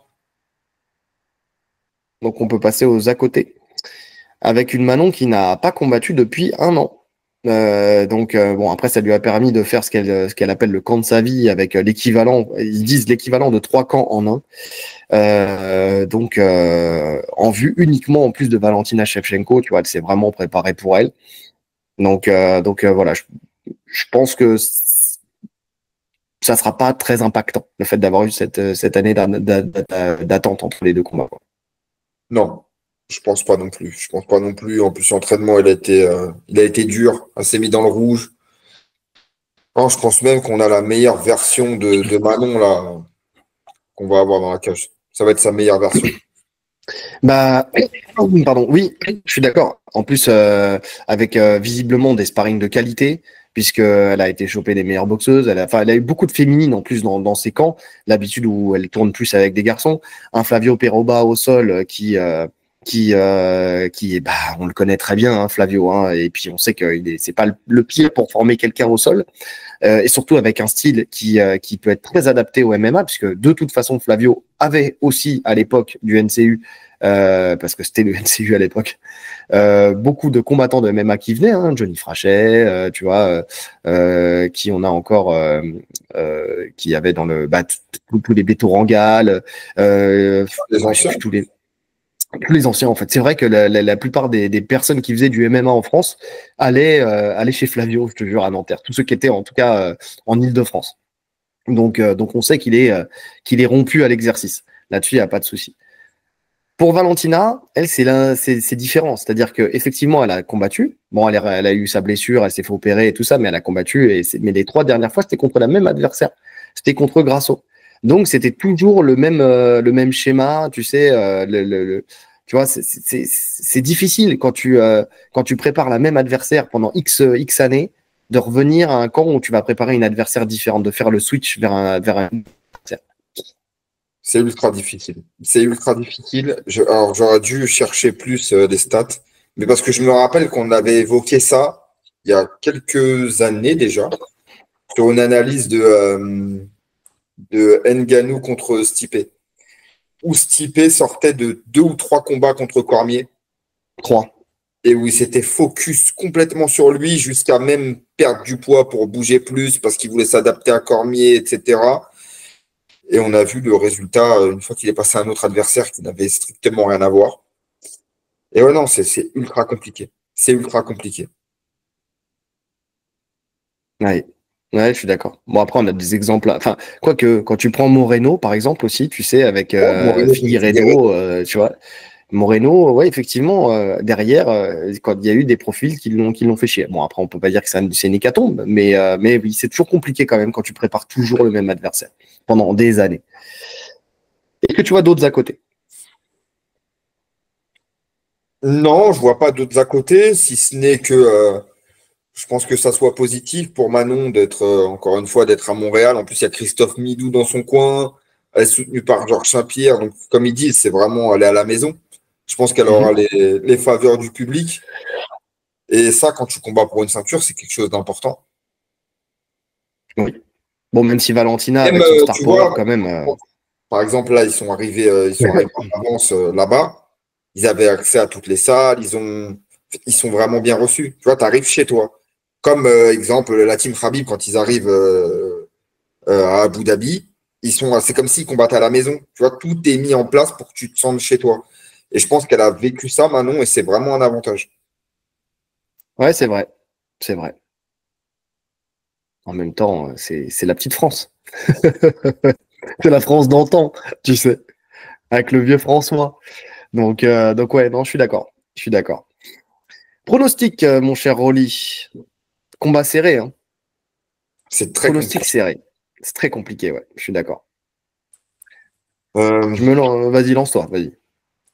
Donc on peut passer aux à côté, avec une Manon qui n'a pas combattu depuis 1 an. Bon, après, ça lui a permis de faire ce qu'elle appelle le camp de sa vie avec l'équivalent, ils disent l'équivalent de 3 camps en un. En vue uniquement en plus de Valentina Shevchenko, tu vois, elle s'est vraiment préparée pour elle. Voilà, je pense que ça sera pas très impactant, le fait d'avoir eu cette année d'attente entre les deux combats, quoi. Non. Je pense pas non plus. Je pense pas non plus. En plus, l'entraînement, il a été dur. Elle s'est mis dans le rouge. Non, je pense même qu'on a la meilleure version de Manon là qu'on va avoir dans la cage. Ça va être sa meilleure version. Bah, pardon, oui, je suis d'accord. En plus, avec visiblement des sparring de qualité, puisqu'elle a été chopée des meilleures boxeuses. Elle a eu beaucoup de féminines en plus dans ses camps. L'habitude où elle tourne plus avec des garçons. Un Flavio Peroba au sol on le connaît très bien, hein, Flavio, hein, et puis on sait que c'est pas le pire pour former quelqu'un au sol. Et surtout avec un style qui peut être très adapté au MMA, puisque de toute façon, Flavio avait aussi à l'époque du NCU, parce que c'était le NCU à l'époque, beaucoup de combattants de MMA qui venaient, hein, Johnny Frachet, tu vois, qui on a encore, qui avait dans tous les Beto Rangal, Les anciens. tous les anciens en fait. C'est vrai que la plupart des personnes qui faisaient du MMA en France allaient chez Flavio, je te jure, à Nanterre. Tous ceux qui étaient en tout cas en Île-de-France. Donc on sait qu'il est rompu à l'exercice. Là-dessus, il n'y a pas de souci. Pour Valentina, elle, c'est différent. C'est-à-dire qu'effectivement, elle a combattu. Bon, elle a eu sa blessure, elle s'est fait opérer et tout ça, mais elle a combattu. Mais les 3 dernières fois, c'était contre la même adversaire. C'était contre Grasso. Donc, c'était toujours le même schéma. Tu sais, tu vois, c'est difficile quand tu prépares la même adversaire pendant X années de revenir à un camp où tu vas préparer une adversaire différente, de faire le switch vers un adversaire. C'est ultra difficile. C'est ultra difficile. Alors, j'aurais dû chercher plus les stats, mais parce que je me rappelle qu'on avait évoqué ça il y a quelques années déjà, sur une analyse de Ngannou contre Stipe, où Stipe sortait de 2 ou 3 combats contre Cormier, 3. et où il s'était focus complètement sur lui jusqu'à même perdre du poids pour bouger plus parce qu'il voulait s'adapter à Cormier, etc. Et on a vu le résultat une fois qu'il est passé à un autre adversaire qui n'avait strictement rien à voir. Et ouais, non, c'est ultra compliqué. C'est ultra compliqué. Ouais. Ouais, je suis d'accord. Bon, après, on a des exemples. Enfin, quoique, quand tu prends Moreno, par exemple, aussi, tu sais, avec Ouais, Moreno contre Figueiredo. Figueiredo, tu vois, Moreno, ouais, effectivement, derrière, quand il y a eu des profils qui l'ont fait chier. Bon, après, on peut pas dire que c'est une hécatombe, mais oui, c'est toujours compliqué quand même quand tu prépares toujours le même adversaire pendant des années. Est-ce que tu vois d'autres à côté? Non, je vois pas d'autres à côté, si ce n'est que je pense que ça soit positif pour Manon d'être, encore une fois, d'être à Montréal. En plus, il y a Christophe Midou dans son coin. Elle est soutenue par Georges Saint-Pierre. Donc, comme ils disent, c'est vraiment aller à la maison. Je pense qu'elle aura Mhm. les faveurs du public. Et ça, quand tu combats pour une ceinture, c'est quelque chose d'important. Oui. Bon, même si Valentina, Même, avec son star tu power, vois, quand même. par exemple, là, ils sont arrivés en avance là-bas. Ils avaient accès à toutes les salles. Ils sont vraiment bien reçus. Tu vois, tu arrives chez toi. Comme exemple, la team Khabib, quand ils arrivent à Abu Dhabi, c'est comme s'ils combattaient à la maison. Tu vois, tout est mis en place pour que tu te sentes chez toi. Et je pense qu'elle a vécu ça, Manon, et c'est vraiment un avantage. Ouais, c'est vrai. C'est vrai. En même temps, c'est la petite France. C'est la France d'antan, tu sais, avec le vieux François. Donc ouais, non, je suis d'accord. Je suis d'accord. Pronostic, mon cher Rolly. Combat serré, hein. C'est très Pronostic compliqué. serré. C'est très compliqué, ouais. Je suis d'accord. Euh, Vas-y, lance-toi, vas-y.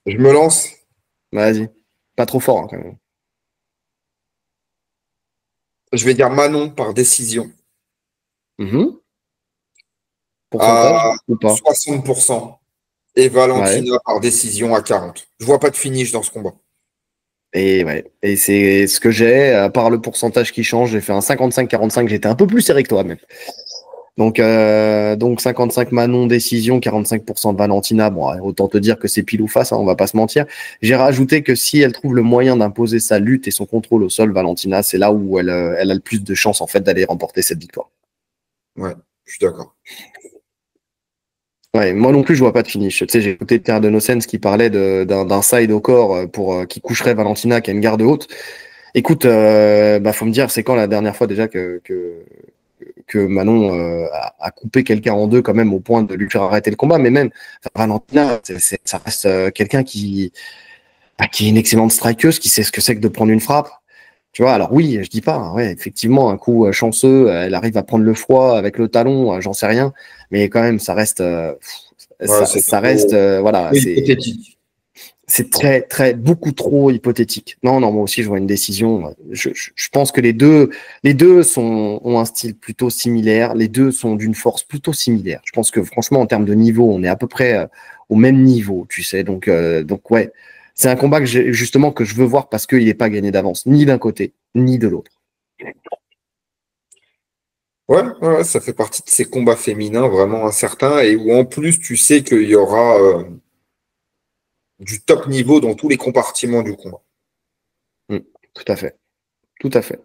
je me lance. Vas-y. Pas trop fort, hein, quand même. Je vais dire Manon par décision Mhm. Pourcentage à ou pas? 60% et Ouais. Valentina par décision à 40%. Je vois pas de finish dans ce combat. Et ouais. Et c'est ce que j'ai, à part le pourcentage qui change, j'ai fait un 55-45. J'étais un peu plus serré que toi, même. Donc 55 Manon décision, 45% de Valentina. Bon, autant te dire que c'est pile ou face, hein, on va pas se mentir. J'ai rajouté que si elle trouve le moyen d'imposer sa lutte et son contrôle au sol, Valentina, c'est là où elle a le plus de chances en fait d'aller remporter cette victoire. Ouais, je suis d'accord. Ouais, moi non plus, je vois pas de finish. Tu sais, j'ai écouté Terre de Nocens qui parlait d'un side au corps qui coucherait Valentina qui a une garde haute. Écoute, faut me dire, c'est quand la dernière fois déjà que Manon a coupé quelqu'un en deux quand même au point de lui faire arrêter le combat. Mais même Valentina, ça reste quelqu'un qui est une excellente strikeuse, qui sait ce que c'est que de prendre une frappe. Tu vois, alors oui, je dis pas, hein, ouais, effectivement, un coup chanceux, elle arrive à prendre le froid avec le talon, j'en sais rien, mais quand même, ça reste, Ouais, c'est ça reste, voilà, trop hypothétique. c'est très, très, beaucoup trop hypothétique. Non, non, moi aussi, je vois une décision. Je pense que les deux ont un style plutôt similaire. Les deux sont d'une force plutôt similaire. Je pense que franchement, en termes de niveau, on est à peu près au même niveau, tu sais. Donc ouais, c'est un combat justement que je veux voir parce qu'il n'est pas gagné d'avance, ni d'un côté, ni de l'autre. Ouais, ouais, ça fait partie de ces combats féminins vraiment incertains et où en plus tu sais qu'il y aura du top niveau dans tous les compartiments du combat. Mm, tout à fait, tout à fait.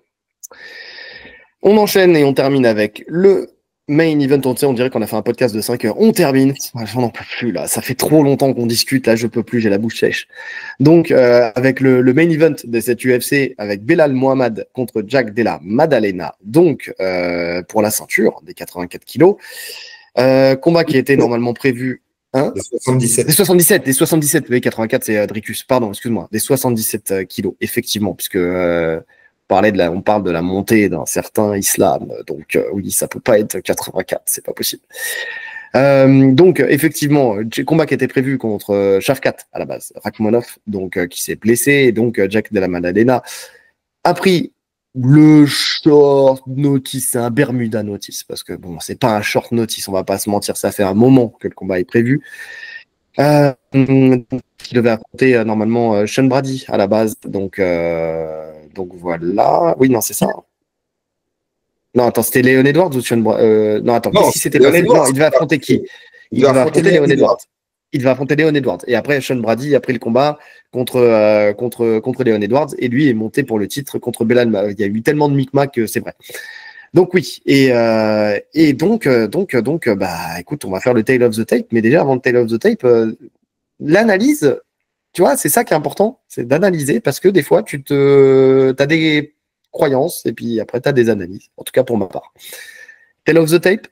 On enchaîne et on termine avec le main event. Tu sais, on dirait qu'on a fait un podcast de 5 heures. On termine. J'en en peux plus là. Ça fait trop longtemps qu'on discute. Là, je peux plus. J'ai la bouche sèche. Donc, avec le main event de cette UFC, avec Belal Mohamed contre Jack Della Maddalena. Donc, pour la ceinture des 84 kilos. Combat qui était normalement prévu. Hein, Les 77. des 77, oui, 84, c'est Dricus, pardon, excuse-moi, des 77 kilos, effectivement, puisque on parle de la montée d'un certain islam, donc oui, ça peut pas être 84, c'est pas possible. Donc, effectivement, combat qui était prévu contre Shavkat à la base, Rakhmonov, donc qui s'est blessé, et donc Jack Della Maddalena a pris le short notice, c'est un Bermuda notice, parce que bon, c'est pas un short notice, on va pas se mentir, ça fait un moment que le combat est prévu. Qui devait affronter normalement Sean Brady à la base, donc voilà. Oui, non, c'est ça. Non, attends, c'était Leon Edwards ou Sean Brady non, attends, Non, qu'est-ce qui s'était Léon passé? Non, Edwards. il devait affronter qui? Il Il va devait affronter affronter Léon Leon Edwards. Edwards. Il devait affronter Leon Edwards. Et après, Sean Brady a pris le combat contre Leon Edwards et lui est monté pour le titre contre Belal. Il y a eu tellement de micmac que c'est vrai. Donc oui, et donc, bah écoute, on va faire le Tale of the Tape, mais déjà avant le Tale of the Tape, l'analyse, tu vois, c'est ça qui est important, c'est d'analyser parce que des fois, as des croyances et puis après, tu as des analyses, en tout cas pour ma part. Tale of the Tape,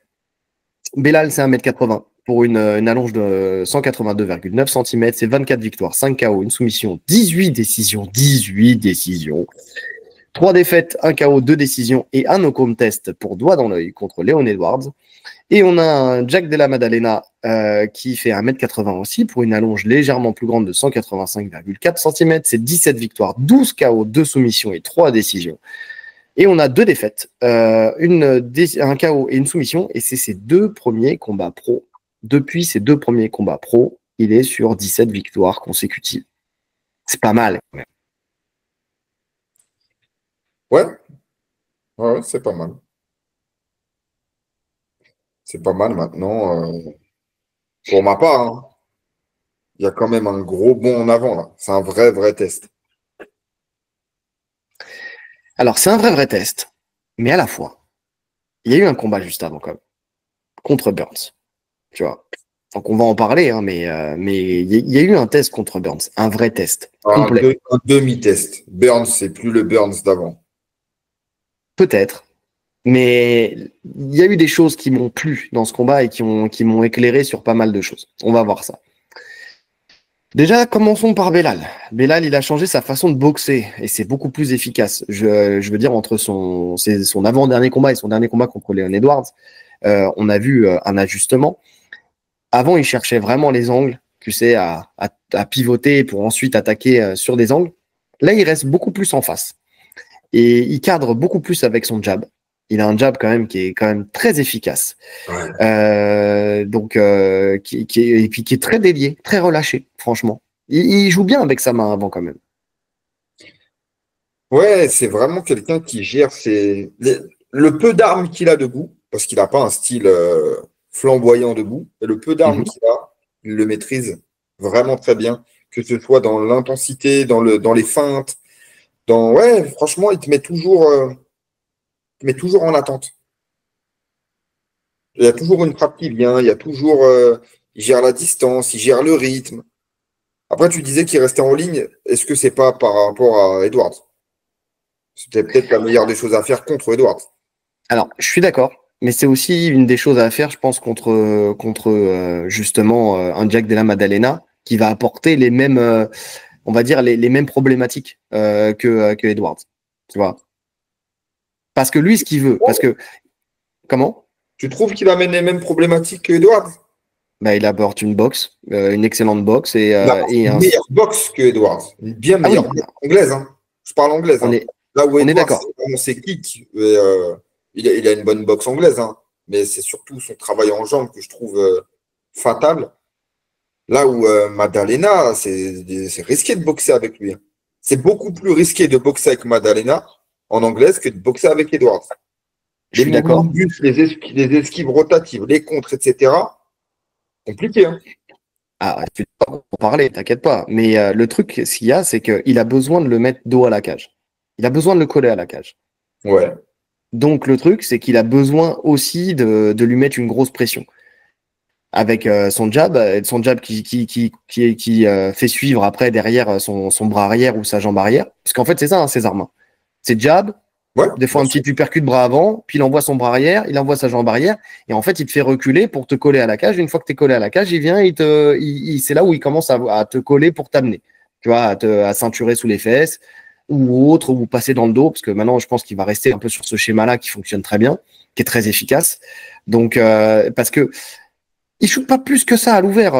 Belal, c'est 1m80 pour une allonge de 182,9 cm, c'est 24 victoires, 5 KO, une soumission, 18 décisions, 18 décisions. 3 défaites, 1 KO, 2 décisions et un no contest pour doigt dans l'œil contre Leon Edwards. Et on a un Jack Della Maddalena qui fait 1m80 aussi pour une allonge légèrement plus grande de 185,4 cm. C'est 17 victoires, 12 KO, 2 soumissions et 3 décisions. Et on a 2 défaites, un KO et une soumission. Et c'est ses 2 premiers combats pro. Depuis ses 2 premiers combats pro, il est sur 17 victoires consécutives. C'est pas mal. Ouais, ouais, c'est pas mal. C'est pas mal maintenant. Pour ma part, hein, il y a quand même un gros bond en avant là. C'est un vrai, vrai test. Alors, c'est un vrai test. Mais à la fois, il y a eu un combat juste avant, quand même, contre Burns. Tu vois. Donc on va en parler, hein, mais il y a eu un test contre Burns, un vrai test, complet. Un demi-test. Burns, c'est plus le Burns d'avant. Peut-être, Mais il y a eu des choses qui m'ont plu dans ce combat et qui m'ont éclairé sur pas mal de choses. On va voir ça. Déjà, commençons par Belal. Belal, il a changé sa façon de boxer et c'est beaucoup plus efficace. Je veux dire, entre son avant-dernier combat et son dernier combat contre Leon Edwards, on a vu un ajustement. Avant, il cherchait vraiment les angles, tu sais, à pivoter pour ensuite attaquer sur des angles. Là, il reste beaucoup plus en face et il cadre beaucoup plus avec son jab. Il a un jab quand même qui est quand même très efficace. Ouais. Et puis qui est très délié, très relâché, franchement. Il joue bien avec sa main avant quand même. Ouais, c'est vraiment quelqu'un qui gère le peu d'armes qu'il a debout, parce qu'il n'a pas un style flamboyant debout, et le peu d'armes qu'il a, il le maîtrise vraiment très bien, que ce soit dans l'intensité, dans les feintes, ouais, franchement, il te met toujours en attente. Il y a toujours une frappe qui vient, il y a toujours, il gère la distance, il gère le rythme. Après, tu disais qu'il restait en ligne. Est-ce que c'est pas par rapport à Edwards? C'était peut-être la meilleure des choses à faire contre Edwards. Alors, je suis d'accord, mais c'est aussi une des choses à faire, je pense, contre justement un Jack Della Maddalena qui va apporter les mêmes, on va dire, les mêmes problématiques que Edwards. Tu vois? Parce que lui, ce qu'il veut, parce que, comment? Tu trouves qu'il amène les mêmes problématiques que Edwards? Bah, il apporte une boxe, une excellente boxe Il a une meilleure boxe que Edwards. Une bien meilleure boxe anglaise. Hein. Je parle anglaise. Hein. Là où Edwards, c'est vraiment ses kicks. Il a une bonne boxe anglaise. Hein. Mais c'est surtout son travail en jambes que je trouve fatal. Là où Maddalena, c'est risqué de boxer avec lui. Hein. C'est beaucoup plus risqué de boxer avec Maddalena en anglaise que de boxer avec Edwards. Je suis d'accord. Les esquives rotatives, les contres, etc. Compliqué. Hein. Ah, tu peux pas en parler, t'inquiète pas. Mais le truc, ce qu'il y a, c'est qu'il a besoin de le mettre dos à la cage. Il a besoin de le coller à la cage. Ouais. Donc le truc, c'est qu'il a besoin aussi de lui mettre une grosse pression. Avec son jab qui fait suivre après derrière son bras arrière ou sa jambe arrière. Parce qu'en fait, c'est ça, hein, ses armes. C'est jab, ouais, des fois un petit uppercut de bras avant, puis il envoie son bras arrière, il envoie sa jambe arrière, et en fait, il te fait reculer pour te coller à la cage. Une fois que tu es collé à la cage, il vient, c'est là où il commence à te coller pour t'amener. Tu vois, à ceinturer sous les fesses ou autre, ou passer dans le dos, parce que maintenant, je pense qu'il va rester un peu sur ce schéma-là qui fonctionne très bien, qui est très efficace. Donc, parce que il shoot pas plus que ça à l'ouvert,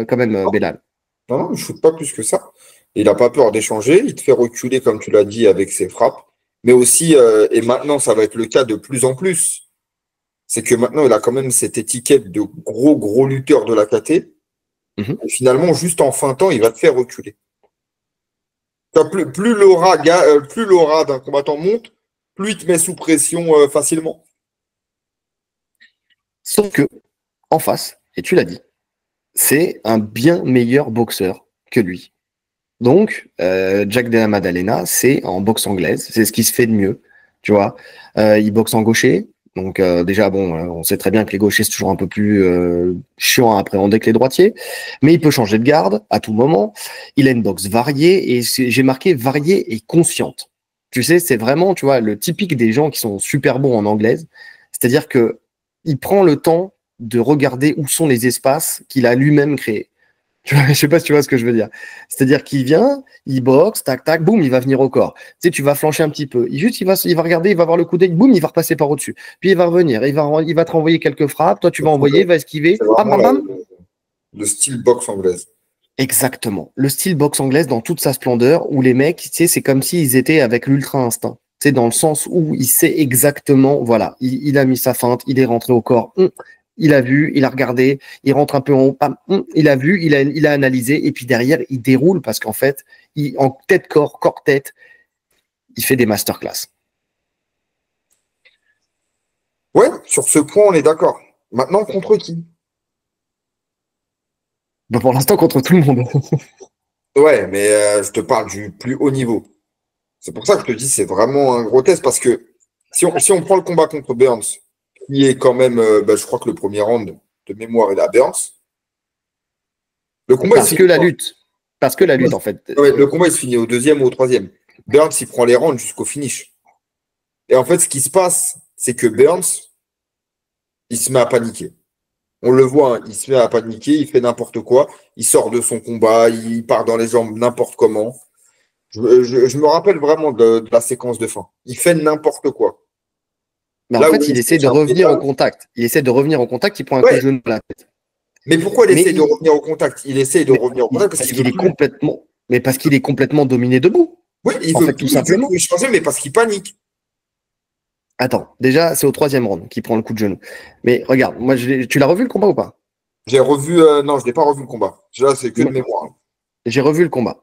quand même, Belal. Non, il ne shoot pas plus que ça. Il n'a pas peur d'échanger. Il te fait reculer, comme tu l'as dit, avec ses frappes. Mais aussi, et maintenant, ça va être le cas de plus en plus, c'est que maintenant, il a quand même cette étiquette de gros lutteur de la KT. Et finalement, juste en feintant, il va te faire reculer. Plus l'aura d'un combattant monte, plus il te met sous pression facilement. Sauf que, en face, et tu l'as dit, c'est un bien meilleur boxeur que lui. Donc, Jack Della Maddalena, c'est en boxe anglaise, c'est ce qui se fait de mieux, tu vois. Il boxe en gaucher, donc déjà, bon, on sait très bien que les gauchers, c'est toujours un peu plus chiant à appréhender que les droitiers, mais il peut changer de garde à tout moment. Il a une boxe variée, et j'ai marqué variée et consciente. Tu sais, c'est vraiment, tu vois, le typique des gens qui sont super bons en anglaise, c'est-à-dire que il prend le temps de regarder où sont les espaces qu'il a lui-même créés. Tu vois, je sais pas si tu vois ce que je veux dire. C'est-à-dire qu'il vient, il boxe, tac, tac, boum, il va venir au corps. Tu sais, tu vas flancher un petit peu. Il va regarder, il va voir le coup d'œil, boum, il va repasser par au-dessus. Puis il va revenir, il va te renvoyer quelques frappes, toi tu vas envoyer, il va esquiver. Bam, bam, bam. Le style boxe anglaise. Exactement. Le style boxe anglaise dans toute sa splendeur, où les mecs, tu sais, c'est comme s'ils étaient avec l'ultra instinct. C'est dans le sens où il sait exactement, voilà, il a mis sa feinte, il est rentré au corps. Il a vu, il a regardé, il rentre un peu en haut, il a vu, il a analysé, et puis derrière, il déroule parce qu'en fait, en tête-corps, corps-tête, il fait des masterclass. Ouais, sur ce point, on est d'accord. Maintenant, contre qui? Bon, pour l'instant, contre tout le monde. Ouais, mais je te parle du plus haut niveau. C'est pour ça que je te dis, c'est vraiment un gros test parce que si on prend le combat contre Burns, qui est quand même, je crois que le premier round de mémoire est à Burns. Le combat, Parce que la lutte, en fait. Ouais, le combat, il se finit au deuxième ou au troisième. Burns, il prend les rounds jusqu'au finish. Et en fait, ce qui se passe, c'est que Burns, il se met à paniquer. On le voit, hein, il se met à paniquer, il fait n'importe quoi, il sort de son combat, il part dans les jambes n'importe comment. Je me rappelle vraiment de la séquence de fin. Il fait n'importe quoi. Mais en Là où fait, il essaie de revenir au contact. Il essaie de revenir au contact, il prend un coup de genou à la tête. Mais pourquoi il essaie de revenir au contact? Il essaie de revenir au contact parce qu'il est complètement. Mais parce qu'il est complètement dominé debout. Oui, il veut tout simplement changer, mais parce qu'il panique. Attends, déjà, c'est au 3e round qu'il prend le coup de genou. Mais regarde, moi, tu l'as revu le combat ou pas? J'ai revu. Non, je n'ai pas revu le combat. Là, c'est que de mémoire. J'ai revu le combat.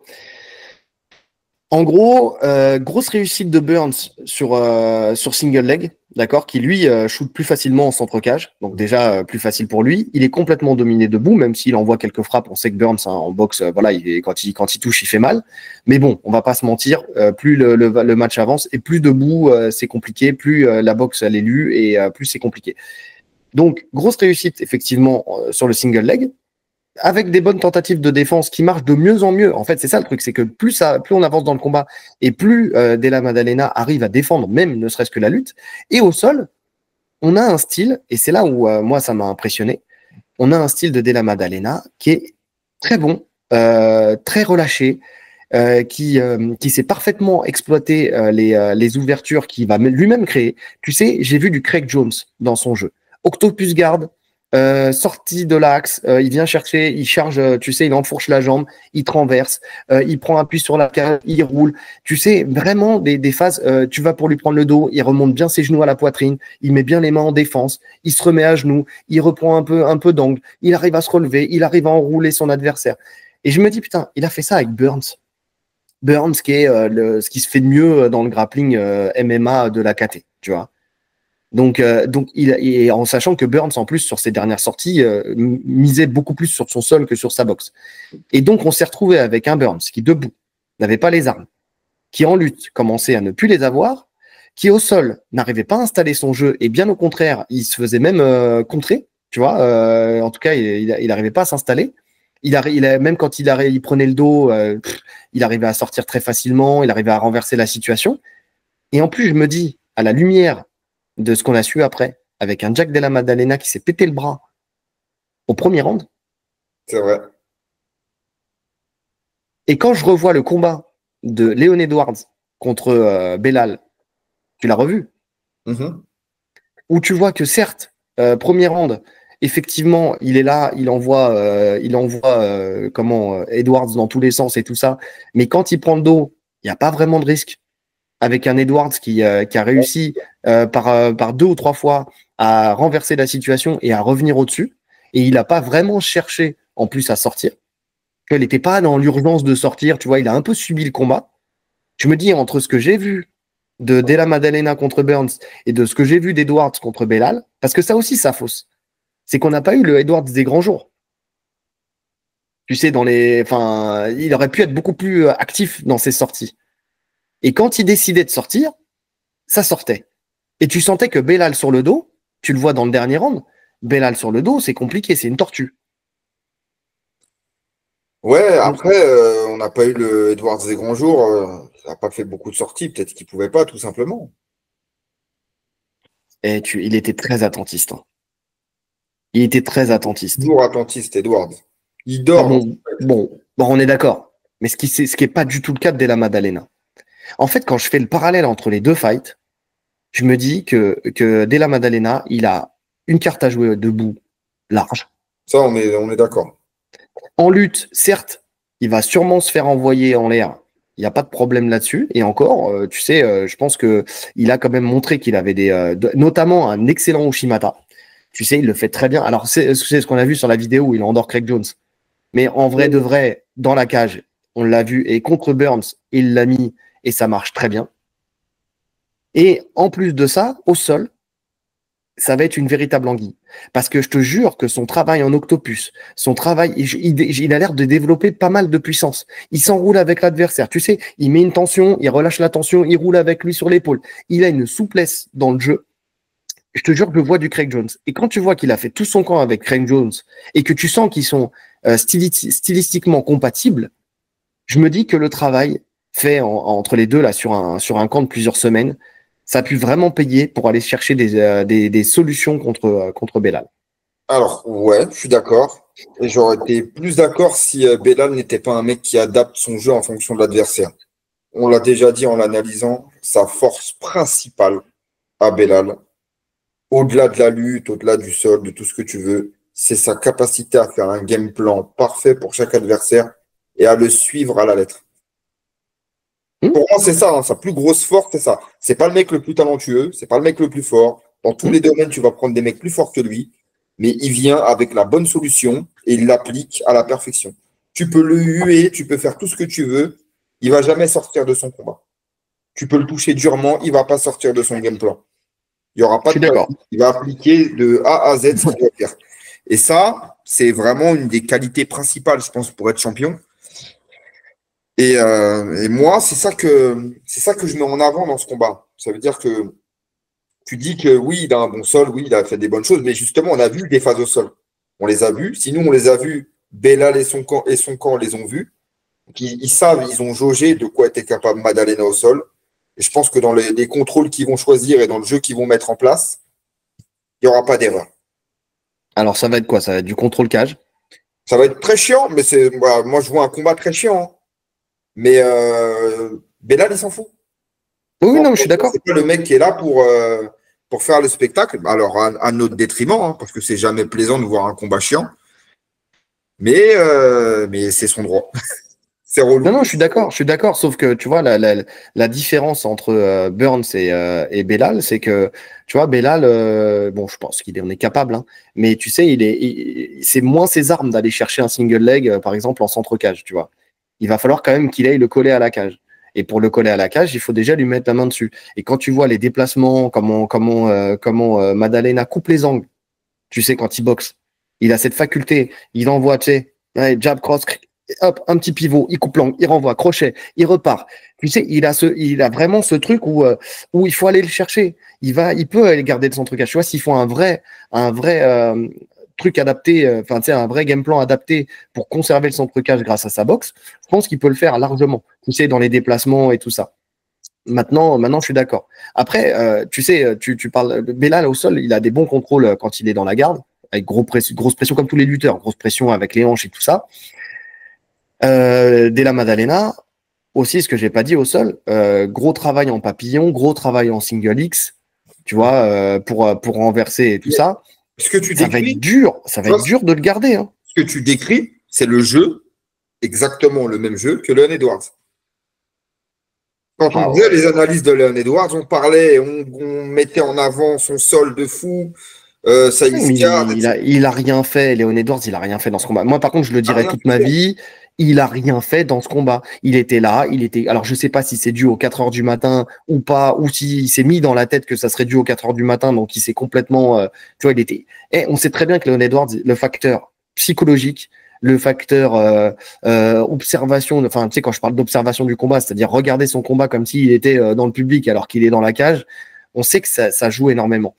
En gros, grosse réussite de Burns sur single leg, d'accord, qui lui shoot plus facilement en centre cage, donc déjà plus facile pour lui. Il est complètement dominé debout, même s'il envoie quelques frappes. On sait que Burns en boxe, voilà, quand il touche, il fait mal. Mais bon, on va pas se mentir, plus le match avance et plus debout c'est compliqué, plus la boxe elle est lue et plus c'est compliqué. Donc grosse réussite effectivement sur le single leg, avec des bonnes tentatives de défense qui marchent de mieux en mieux. En fait, c'est ça le truc, c'est que plus on avance dans le combat et plus Della Maddalena arrive à défendre, même ne serait-ce que la lutte. Et au sol, on a un style, et c'est là où moi ça m'a impressionné, on a un style de Della Maddalena qui est très bon, très relâché, qui sait parfaitement exploiter les ouvertures qu'il va lui-même créer. Tu sais, j'ai vu du Craig Jones dans son jeu. Octopus Guard, sorti de l'axe, il vient chercher, il charge, tu sais, il enfourche la jambe, il renverse, il prend appui sur la cage, il roule. Tu sais, vraiment des phases, tu vas pour lui prendre le dos, il remonte bien ses genoux à la poitrine, il met bien les mains en défense, il se remet à genoux, il reprend un peu d'angle, il arrive à se relever, il arrive à enrouler son adversaire. Et je me dis, putain, il a fait ça avec Burns. Burns, qui est ce qui se fait de mieux dans le grappling MMA de la KT, tu vois. Donc et en sachant que Burns, en plus, sur ses dernières sorties, misait beaucoup plus sur son sol que sur sa boxe. Et donc, on s'est retrouvé avec un Burns qui, debout, n'avait pas les armes, qui, en lutte, commençait à ne plus les avoir, qui, au sol, n'arrivait pas à installer son jeu, et bien au contraire, il se faisait même contrer, tu vois. En tout cas, il n'arrivait pas à s'installer. Même quand il prenait le dos, il arrivait à sortir très facilement, il arrivait à renverser la situation. Et en plus, je me dis, à la lumière de ce qu'on a su après, avec un Jack Della Maddalena qui s'est pété le bras au premier round. C'est vrai. Et quand je revois le combat de Leon Edwards contre Belal, tu l'as revu, où tu vois que certes, premier round, effectivement, il est là, il envoie Edwards dans tous les sens et tout ça, mais quand il prend le dos, il n'y a pas vraiment de risque. Avec un Edwards qui a réussi par 2 ou 3 fois à renverser la situation et à revenir au-dessus. Et il n'a pas vraiment cherché, en plus, à sortir. Il n'était pas dans l'urgence de sortir, tu vois, il a un peu subi le combat. Je me dis, entre ce que j'ai vu de Della Maddalena contre Burns et de ce que j'ai vu d'Edwards contre Belal, parce que ça aussi, ça fausse. C'est qu'on n'a pas eu le Edwards des grands jours. Tu sais, il aurait pu être beaucoup plus actif dans ses sorties. Et quand il décidait de sortir, ça sortait. Et tu sentais que Belal sur le dos, tu le vois dans le dernier round, Belal sur le dos, c'est compliqué, c'est une tortue. Ouais, après, on n'a pas eu le Edwards des grands jours. Ça n'a pas fait beaucoup de sorties. Peut-être qu'il ne pouvait pas, tout simplement. Et il était très attentiste. Hein. Il était très attentiste. Toujours attentiste, Edwards. Il dort. Bon, on est d'accord. Mais ce qui est pas du tout le cas de Della Maddalena. En fait, quand je fais le parallèle entre les deux fights, je me dis que Della Maddalena, il a une carte à jouer debout large. Ça, on est d'accord. En lutte, certes, il va sûrement se faire envoyer en l'air. Il n'y a pas de problème là-dessus. Et encore, tu sais, je pense qu'il a quand même montré qu'il avait notamment un excellent Ushimata. Tu sais, il le fait très bien. Alors, c'est ce qu'on a vu sur la vidéo où il endort Craig Jones. Mais en vrai de vrai, dans la cage, on l'a vu. Et contre Burns, il l'a mis et ça marche très bien. Et en plus de ça, au sol, ça va être une véritable anguille. Parce que je te jure que son travail en octopus, son travail, il a l'air de développer pas mal de puissance. Il s'enroule avec l'adversaire. Tu sais, il met une tension, il relâche la tension, il roule avec lui sur l'épaule. Il a une souplesse dans le jeu. Je te jure que je vois du Craig Jones. Et quand tu vois qu'il a fait tout son camp avec Craig Jones et que tu sens qu'ils sont stylistiquement compatibles, je me dis que le travail fait entre les deux là sur un camp de plusieurs semaines, ça a pu vraiment payer pour aller chercher des solutions contre Belal. Alors, ouais, je suis d'accord. Et j'aurais été plus d'accord si Belal n'était pas un mec qui adapte son jeu en fonction de l'adversaire. On l'a déjà dit en l'analysant, sa force principale à Belal, au-delà de la lutte, au-delà du sol, de tout ce que tu veux, c'est sa capacité à faire un game plan parfait pour chaque adversaire et à le suivre à la lettre. Pour moi, c'est ça, hein, sa plus grosse force, c'est ça. C'est pas le mec le plus talentueux, c'est pas le mec le plus fort. Dans tous les domaines, tu vas prendre des mecs plus forts que lui, mais il vient avec la bonne solution et il l'applique à la perfection. Tu peux le huer, tu peux faire tout ce que tu veux, il va jamais sortir de son combat. Tu peux le toucher durement, il va pas sortir de son game plan. Il n'y aura Je pas suis de d'accord. il va appliquer de A à Z ce qu'il doit faire. Et ça, c'est vraiment une des qualités principales, je pense, pour être champion. Et moi, c'est ça que je mets en avant dans ce combat. Ça veut dire que tu dis que oui, il a un bon sol, oui, il a fait des bonnes choses, mais justement, on a vu des phases au sol. On les a vues. Si nous, on les a vues, Belal et son camp les ont vus. Donc, ils savent, ils ont jaugé de quoi était capable Madalena au sol. Et je pense que dans les contrôles qu'ils vont choisir et dans le jeu qu'ils vont mettre en place, il n'y aura pas d'erreur. Alors, ça va être quoi? Ça va être du contrôle cage. Ça va être très chiant, mais moi, je vois un combat très chiant, hein. Mais Belal, il s'en fout. Oui, non, je suis d'accord. C'est pas le mec qui est là pour faire le spectacle. Alors, à notre détriment, hein, parce que c'est jamais plaisant de voir un combat chiant. Mais c'est son droit. C'est relou. Non, non, je suis d'accord, je suis d'accord. Sauf que tu vois, la différence entre Burns et Belal, c'est que tu vois, Belal, bon, je pense qu'il en est capable, hein, mais tu sais, c'est moins ses armes d'aller chercher un single leg, par exemple, en centre cage, tu vois. Il va falloir quand même qu'il aille le coller à la cage. Et pour le coller à la cage, il faut déjà lui mettre la main dessus. Et quand tu vois les déplacements, comment Madalena coupe les angles, tu sais, quand il boxe, il a cette faculté, il envoie, tu sais, ouais, jab, cross, hop, un petit pivot, il coupe l'angle, il renvoie, crochet, il repart. Tu sais, il a vraiment ce truc où il faut aller le chercher. Il peut aller garder de son truc. Tu vois, s'il faut un vrai truc adapté, enfin, tu sais, un vrai game plan adapté pour conserver le centre-cage grâce à sa boxe, je pense qu'il peut le faire largement. Tu sais, dans les déplacements et tout ça. Maintenant, je suis d'accord. Après, tu sais, tu parles de Belal au sol, il a des bons contrôles quand il est dans la garde, avec grosse pression comme tous les lutteurs, grosse pression avec les hanches et tout ça. Della Maddalena, aussi, ce que j'ai pas dit au sol, gros travail en papillon, gros travail en single X, tu vois, pour renverser et tout ça. Ce que tu Ça va être décris, dur, ça va être dur de le garder. Hein. ce que tu décris, c'est le jeu, exactement le même jeu que Leon Edwards. Quand on faisait les analyses de Leon Edwards, on parlait, on mettait en avant son sol de fou, sa iscade. Il a rien fait, Léon Edwards, il a rien fait dans ce combat. Moi, par contre, je le dirai toute ma vie, il a rien fait dans ce combat. Il était là, alors je sais pas si c'est dû aux 4 heures du matin ou pas, ou s'il s'est mis dans la tête que ça serait dû aux 4 heures du matin, donc il s'est complètement, tu vois, on sait très bien que Léon Edwards, le facteur psychologique, le facteur observation, enfin, tu sais, quand je parle d'observation du combat, c'est-à-dire regarder son combat comme s'il était dans le public alors qu'il est dans la cage, on sait que ça joue énormément.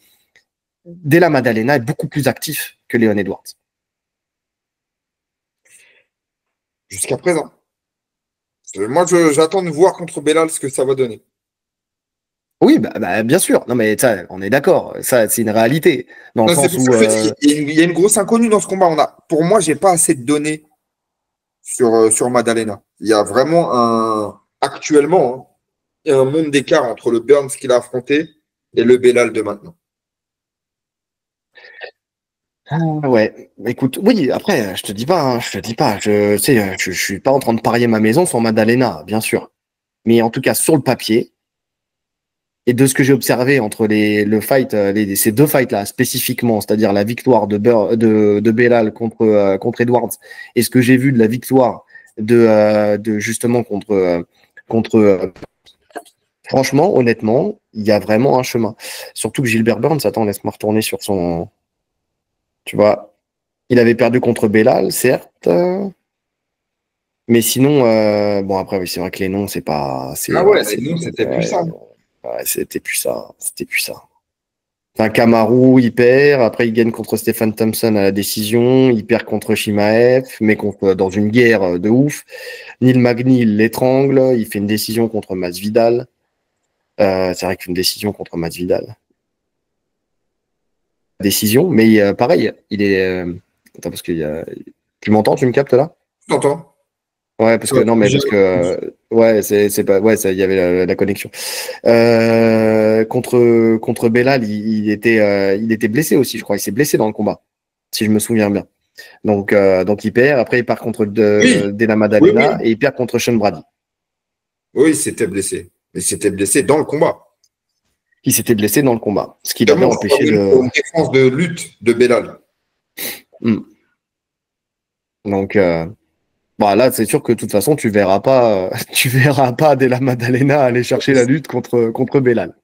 Della Maddalena est beaucoup plus actif que Leon Edwards. Jusqu'à présent. Moi, j'attends de voir contre Belal ce que ça va donner. Oui, bien sûr. Non, mais ça, on est d'accord. Ça, c'est une réalité. Dans le sens où. Il y a une grosse inconnue dans ce combat. Pour moi, j'ai pas assez de données sur Maddalena. Il y a vraiment actuellement, hein, il y a un monde d'écart entre le Burns qu'il a affronté et le Belal de maintenant. Ouais, écoute, oui, après, je te dis pas, je suis pas en train de parier ma maison sur Maddalena, bien sûr. Mais en tout cas, sur le papier, et de ce que j'ai observé entre le fight, ces deux fights-là, spécifiquement, c'est-à-dire la victoire de Belal contre Edwards, et ce que j'ai vu de la victoire de justement contre franchement, honnêtement, il y a vraiment un chemin. Surtout que Gilbert Burns, attends, laisse-moi retourner sur son. Tu vois, il avait perdu contre Belal, certes. Mais sinon, bon, après, oui, c'est vrai que les noms, c'est pas. Ah ouais, sinon, c'était plus ça. Ouais, c'était plus ça. C'était plus ça. Enfin, Kamaru, il perd. Après, il gagne contre Stephen Thompson à la décision. Il perd contre Shimaev, mais dans une guerre de ouf. Neil Magny, il l'étrangle. Il fait une décision contre Masvidal. C'est vrai qu'une décision contre Masvidal. Décision, mais pareil, il est. Attends, parce qu'il y a. Tu m'entends, tu me captes là? Je t'entends. Ouais, parce que non, mais parce que ouais, c'est pas ouais, ça, il y avait la connexion. Contre Belal, il était blessé aussi, je crois. Il s'est blessé dans le combat, si je me souviens bien. Donc il perd. Après, il part contre Oui, Della oui, Maddalena oui. et il perd contre Sean Brady, Oui, il s'était blessé. Mais il s'était blessé dans le combat. qui s'était blessé dans le combat, ce qui l'avait Notamment, je crois, empêché de. pour une défense de lutte de Belal. Hmm. Donc bon, là, c'est sûr que de toute façon, tu verras pas, tu verras pas Della Maddalena aller chercher la lutte contre Belal.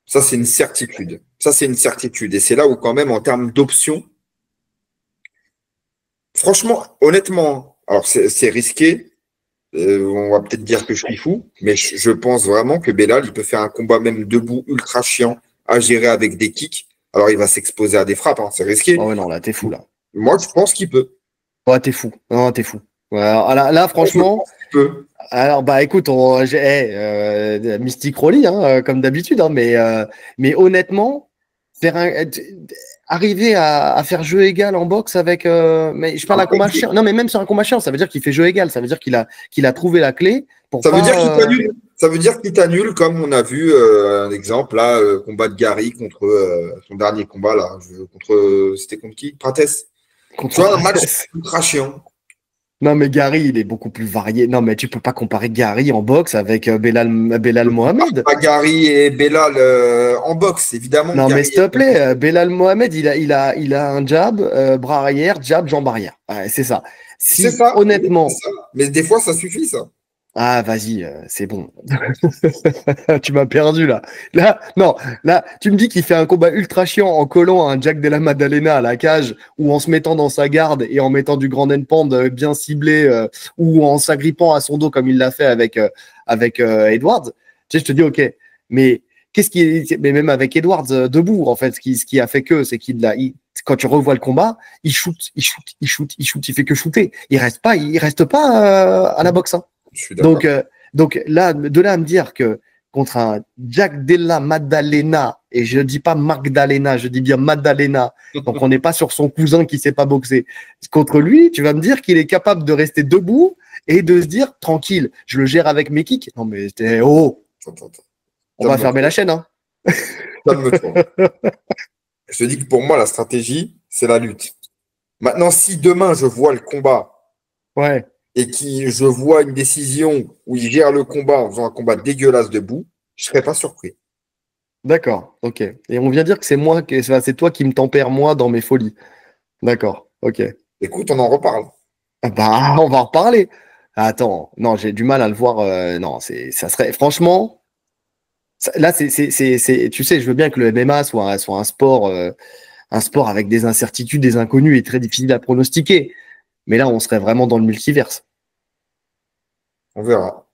Ça, c'est une certitude. Ça, c'est une certitude. Et c'est là où, quand même, en termes d'options, franchement, honnêtement, alors c'est risqué. On va peut-être dire que je suis fou, mais je pense vraiment que Belal, il peut faire un combat même debout ultra chiant à gérer avec des kicks. Alors, il va s'exposer à des frappes, hein, c'est Oh risqué. ouais, non, là, t'es fou là. Moi, je pense qu'il peut. Ouais, t'es fou. Non, t'es fou. Ouais, alors, là, Je franchement, pense qu'il peut. alors bah écoute, Mystic Rolly, hein, comme d'habitude, hein, mais honnêtement, faire arriver à faire jeu égal en boxe avec, mais je parle d'un Après, combat chiant. Non, mais même sur un combat chiant, ça veut dire qu'il fait jeu égal. Ça veut dire qu'il a trouvé la clé pour ça veut dire qu'il pas. t'annule. Ça veut dire qu'il t'annule, comme on a vu un exemple là, combat de Gary contre son dernier combat là, contre c'était contre qui? Prates. Tu Contre vois, un match Prates. ultra chiant. Non, mais Gary, il est beaucoup plus varié. Non, mais tu peux pas comparer Gary en boxe avec Belal Je compare Mohamed. pas Gary et Belal en boxe. Évidemment, Non, mais Gary s'il te est bien plaît, porté. Belal Mohamed, il a un jab, bras arrière, jab, jambe arrière. Ouais, c'est ça. C'est Si, ça, oui, c'est honnêtement, ça. Mais des fois, ça suffit, ça. ah, vas-y, c'est bon. Tu m'as perdu là. Là, non, là, tu me dis qu'il fait un combat ultra chiant en collant un Jack Della Maddalena à la cage ou en se mettant dans sa garde et en mettant du grand end-pound bien ciblé ou en s'agrippant à son dos comme il l'a fait avec Edwards. Tu sais, je te dis, ok, mais mais même avec Edwards debout, en fait, ce qui a fait que, c'est quand tu revois le combat, il fait que shooter. Il reste pas à la boxe, hein. Je suis Donc, d'accord. là, de là à me dire que contre un Jack Della Maddalena, et je dis pas Magdalena, je dis bien Maddalena, donc on n'est pas sur son cousin qui sait pas boxer. Contre lui, tu vas me dire qu'il est capable de rester debout et de se dire tranquille, je le gère avec mes kicks. Non mais Attends, attends. on va fermer la Calme-toi. chaîne, hein. Calme-toi. Je te dis que pour moi, la stratégie, c'est la lutte. Maintenant, si demain, je vois le combat Ouais, et que je vois une décision où il gère le combat en faisant un combat dégueulasse debout, je ne serais pas surpris. d'accord, ok. Et on vient dire que c'est toi qui me tempère moi dans mes folies. D'accord, ok. Écoute, on en reparle. Ah bah, on va en reparler. Attends, non, j'ai du mal à le voir. Non, ça serait, franchement, là, tu sais, je veux bien que le MMA soit un sport avec des incertitudes, des inconnus et très difficile à pronostiquer. Mais là, on serait vraiment dans le multiverse. On verra.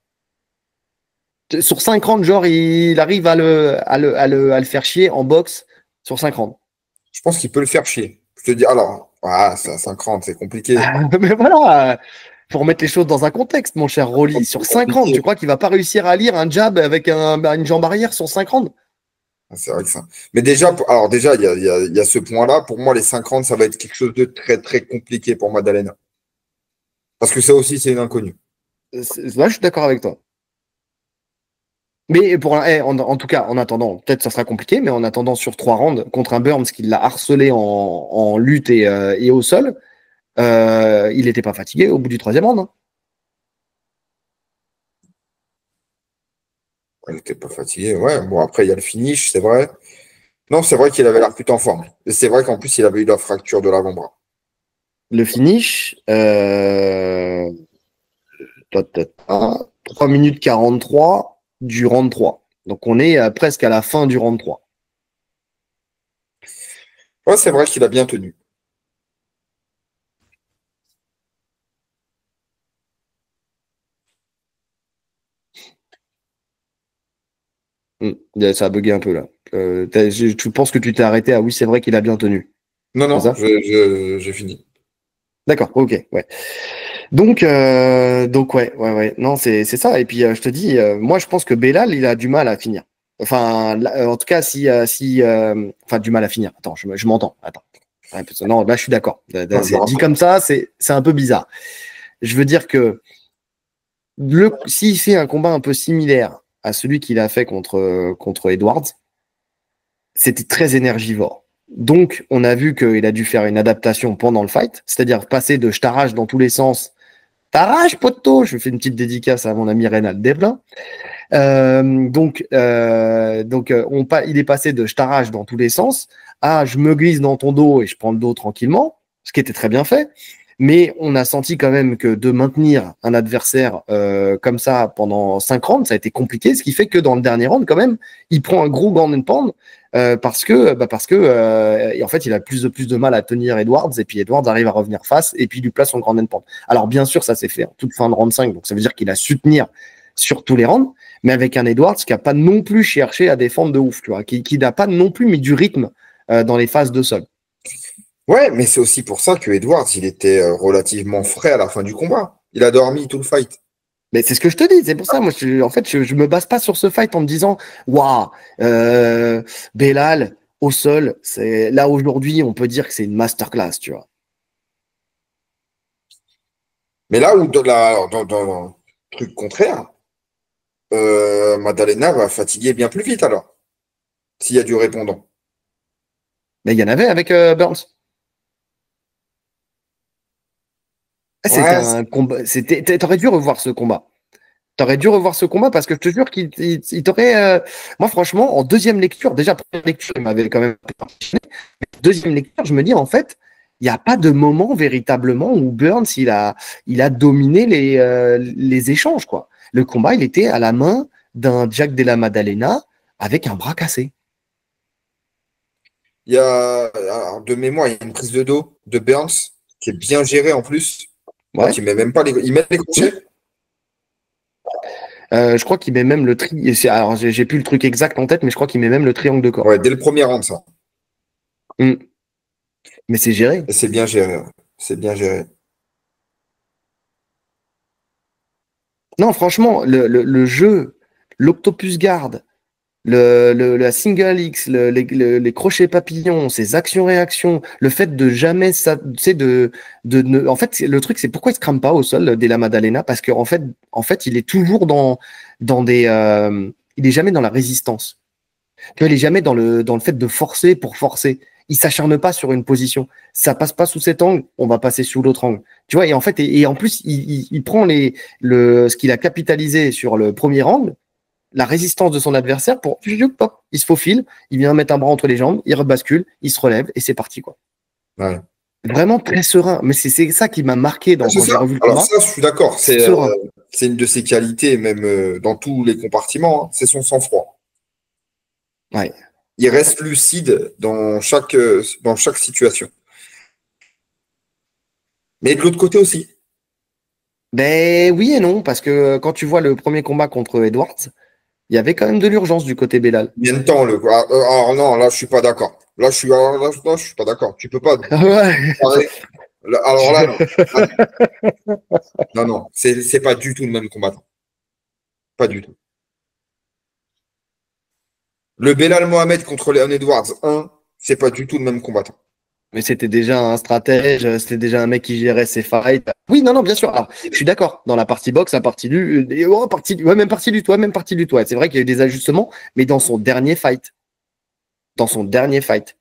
Sur 5 rounds, genre, il arrive à le faire chier en boxe sur 5 rounds. Je pense qu'il peut le faire chier. Je te dis, alors, c'est à 50, c'est compliqué. Mais voilà, faut remettre les choses dans un contexte, mon cher Rolly. Sur C'est 5 rounds, tu compliqué. crois qu'il va pas réussir à lire un jab avec une jambe arrière sur 5 rounds? C'est vrai que ça. Mais déjà, alors déjà, il y a ce point-là. Pour moi, les 50, ça va être quelque chose de très, très compliqué pour Madalena. Parce que ça aussi, c'est une inconnue. Là, je suis d'accord avec toi. Mais en tout cas, en attendant, peut-être ça sera compliqué, mais en attendant sur 3 rounds contre un Burns qui l'a harcelé en lutte et au sol, il n'était pas fatigué au bout du 3e round, hein. Elle n'était pas fatiguée. Ouais, bon, après, il y a le finish, c'est vrai. Non, c'est vrai qu'il avait l'air plutôt en forme. Et c'est vrai qu'en plus, il avait eu la fracture de l'avant-bras. Le finish, 3 minutes 43 du round 3. Donc on est presque à la fin du round 3. Ouais, c'est vrai qu'il a bien tenu. Ça a bugué un peu là. Tu penses que tu t'es arrêté à oui, c'est vrai qu'il a bien tenu. Non, C'est non, ça? j'ai fini. D'accord, ok, ouais. Donc ouais, ouais, ouais. Non, c'est ça. Et puis je te dis, moi je pense que Belal, il a du mal à finir. Enfin, en tout cas, enfin, du mal à finir. Attends, je m'entends. Attends. Non, là, je suis d'accord. Dit comme ça, c'est un peu bizarre. Je veux dire que s'il fait un combat un peu similaire à celui qu'il a fait contre Edwards, c'était très énergivore. Donc, on a vu qu'il a dû faire une adaptation pendant le fight, c'est-à-dire passer de je t'arrache dans tous les sens. T'arraches, poteau! Je fais une petite dédicace à mon ami Reynald Desplin. Il est passé de je t'arrache dans tous les sens à je me glisse dans ton dos et je prends le dos tranquillement, ce qui était très bien fait. Mais on a senti quand même que de maintenir un adversaire comme ça pendant 5 rounds, ça a été compliqué, ce qui fait que dans le dernier round, quand même, il prend un gros ground and pound parce que en fait, il a plus de mal à tenir Edwards et puis Edwards arrive à revenir face et puis il lui place son ground and pound. Alors bien sûr, ça s'est fait en toute fin de round 5, donc ça veut dire qu'il a su tenir sur tous les rounds, mais avec un Edwards qui n'a pas non plus cherché à défendre de ouf, tu vois, qui n'a pas non plus mis du rythme dans les phases de sol. Ouais, mais c'est aussi pour ça que Edwards, il était relativement frais à la fin du combat. Il a dormi tout le fight. Mais c'est ce que je te dis, c'est pour ça, moi, je me base pas sur ce fight en me disant, waouh, Belal au sol, c'est là aujourd'hui, on peut dire que c'est une masterclass, tu vois. Mais là où dans le truc contraire, Madalena va fatiguer bien plus vite alors, s'il y a du répondant. Mais il y en avait avec Burns. C'était Ouais, un combat. T'aurais dû revoir ce combat. T'aurais dû revoir ce combat parce que je te jure qu'il t'aurait. Moi, franchement, en deuxième lecture, déjà, première lecture, il m'avait quand même impressionné. Deuxième lecture, je me dis, en fait, il n'y a pas de moment véritablement où Burns, il a dominé les échanges, quoi. Le combat, il était à la main d'un Jack Della Maddalena avec un bras cassé. il y a, alors, de mémoire, il y a une prise de dos de Burns qui est bien gérée en plus. Je crois Ouais. qu'il met même pas il met les crochets. Je crois qu'il met même le alors, j'ai plus le truc exact en tête, mais je crois qu'il met même le triangle de corps. Ouais, dès le premier round, ça. Mais c'est géré. Et c'est bien géré. Ouais. C'est bien géré. Non, franchement, le jeu, l'Octopus Guard, la single X, les crochets papillons, ces actions-réactions, le fait de jamais ça, tu sais, en fait, le truc, c'est pourquoi il se crame pas au sol Della Maddalena, parce qu'en fait, il est toujours dans il est jamais dans la résistance. Tu vois, il est jamais dans le fait de forcer pour forcer. Il s'acharne pas sur une position. Ça passe pas sous cet angle, on va passer sous l'autre angle. Tu vois, et en fait, et en plus, il prend ce qu'il a capitalisé sur le premier angle, la résistance de son adversaire pour pop, il se faufile, il vient mettre un bras entre les jambes, il rebascule, il se relève et c'est parti, quoi. Ouais. Vraiment très serein. Mais c'est ça qui m'a marqué C'est quand j'ai ça. revu le Alors combat. ça, je suis d'accord. Serein. C'est une de ses qualités, même dans tous les compartiments, hein. C'est son sang-froid. Ouais. Il reste lucide dans chaque situation. Mais de l'autre côté aussi. Ben oui et non, parce que quand tu vois le premier combat contre Edwards, il y avait quand même de l'urgence du côté Belal. Combien de temps le quoi? Alors non, là, je suis pas d'accord. Là, je suis pas d'accord. Tu peux pas Ouais. comparer. Alors là, non. Ah, non, non, c'est pas du tout le même combattant. Pas du tout. Le Belal Mohamed contre Leon Edwards 1, c'est pas du tout le même combattant. Mais c'était déjà un stratège, c'était déjà un mec qui gérait ses fights. Oui, non, non, bien sûr. Alors, je suis d'accord. Dans la partie boxe, la partie du, même partie du toit, même partie du toit. C'est vrai qu'il y a eu des ajustements, mais dans son dernier fight. Dans son dernier fight.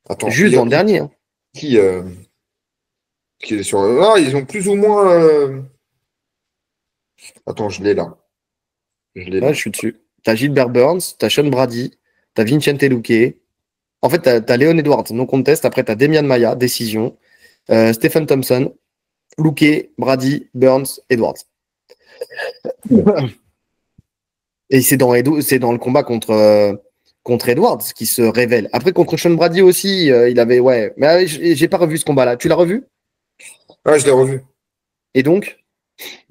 Attends, il Juste y a dans le dernier. Hein. qui, euh, qui est sur. Ah, ils ont plus ou moins. Attends, je l'ai là. Je l'ai Ouais, là. je suis dessus. T'as Gilbert Burns, t'as Sean Brady, t'as Vincente Luque. En fait, t'as Leon Edwards, non contest. Après, t'as Demian Maia, décision. Stephen Thompson, Luque, Brady, Burns, Edwards. Et c'est dans le combat contre Edwards qui se révèle. Après, contre Sean Brady aussi, il avait. Ouais. Mais j'ai pas revu ce combat-là. Tu l'as revu? Ouais, je l'ai revu. Et donc?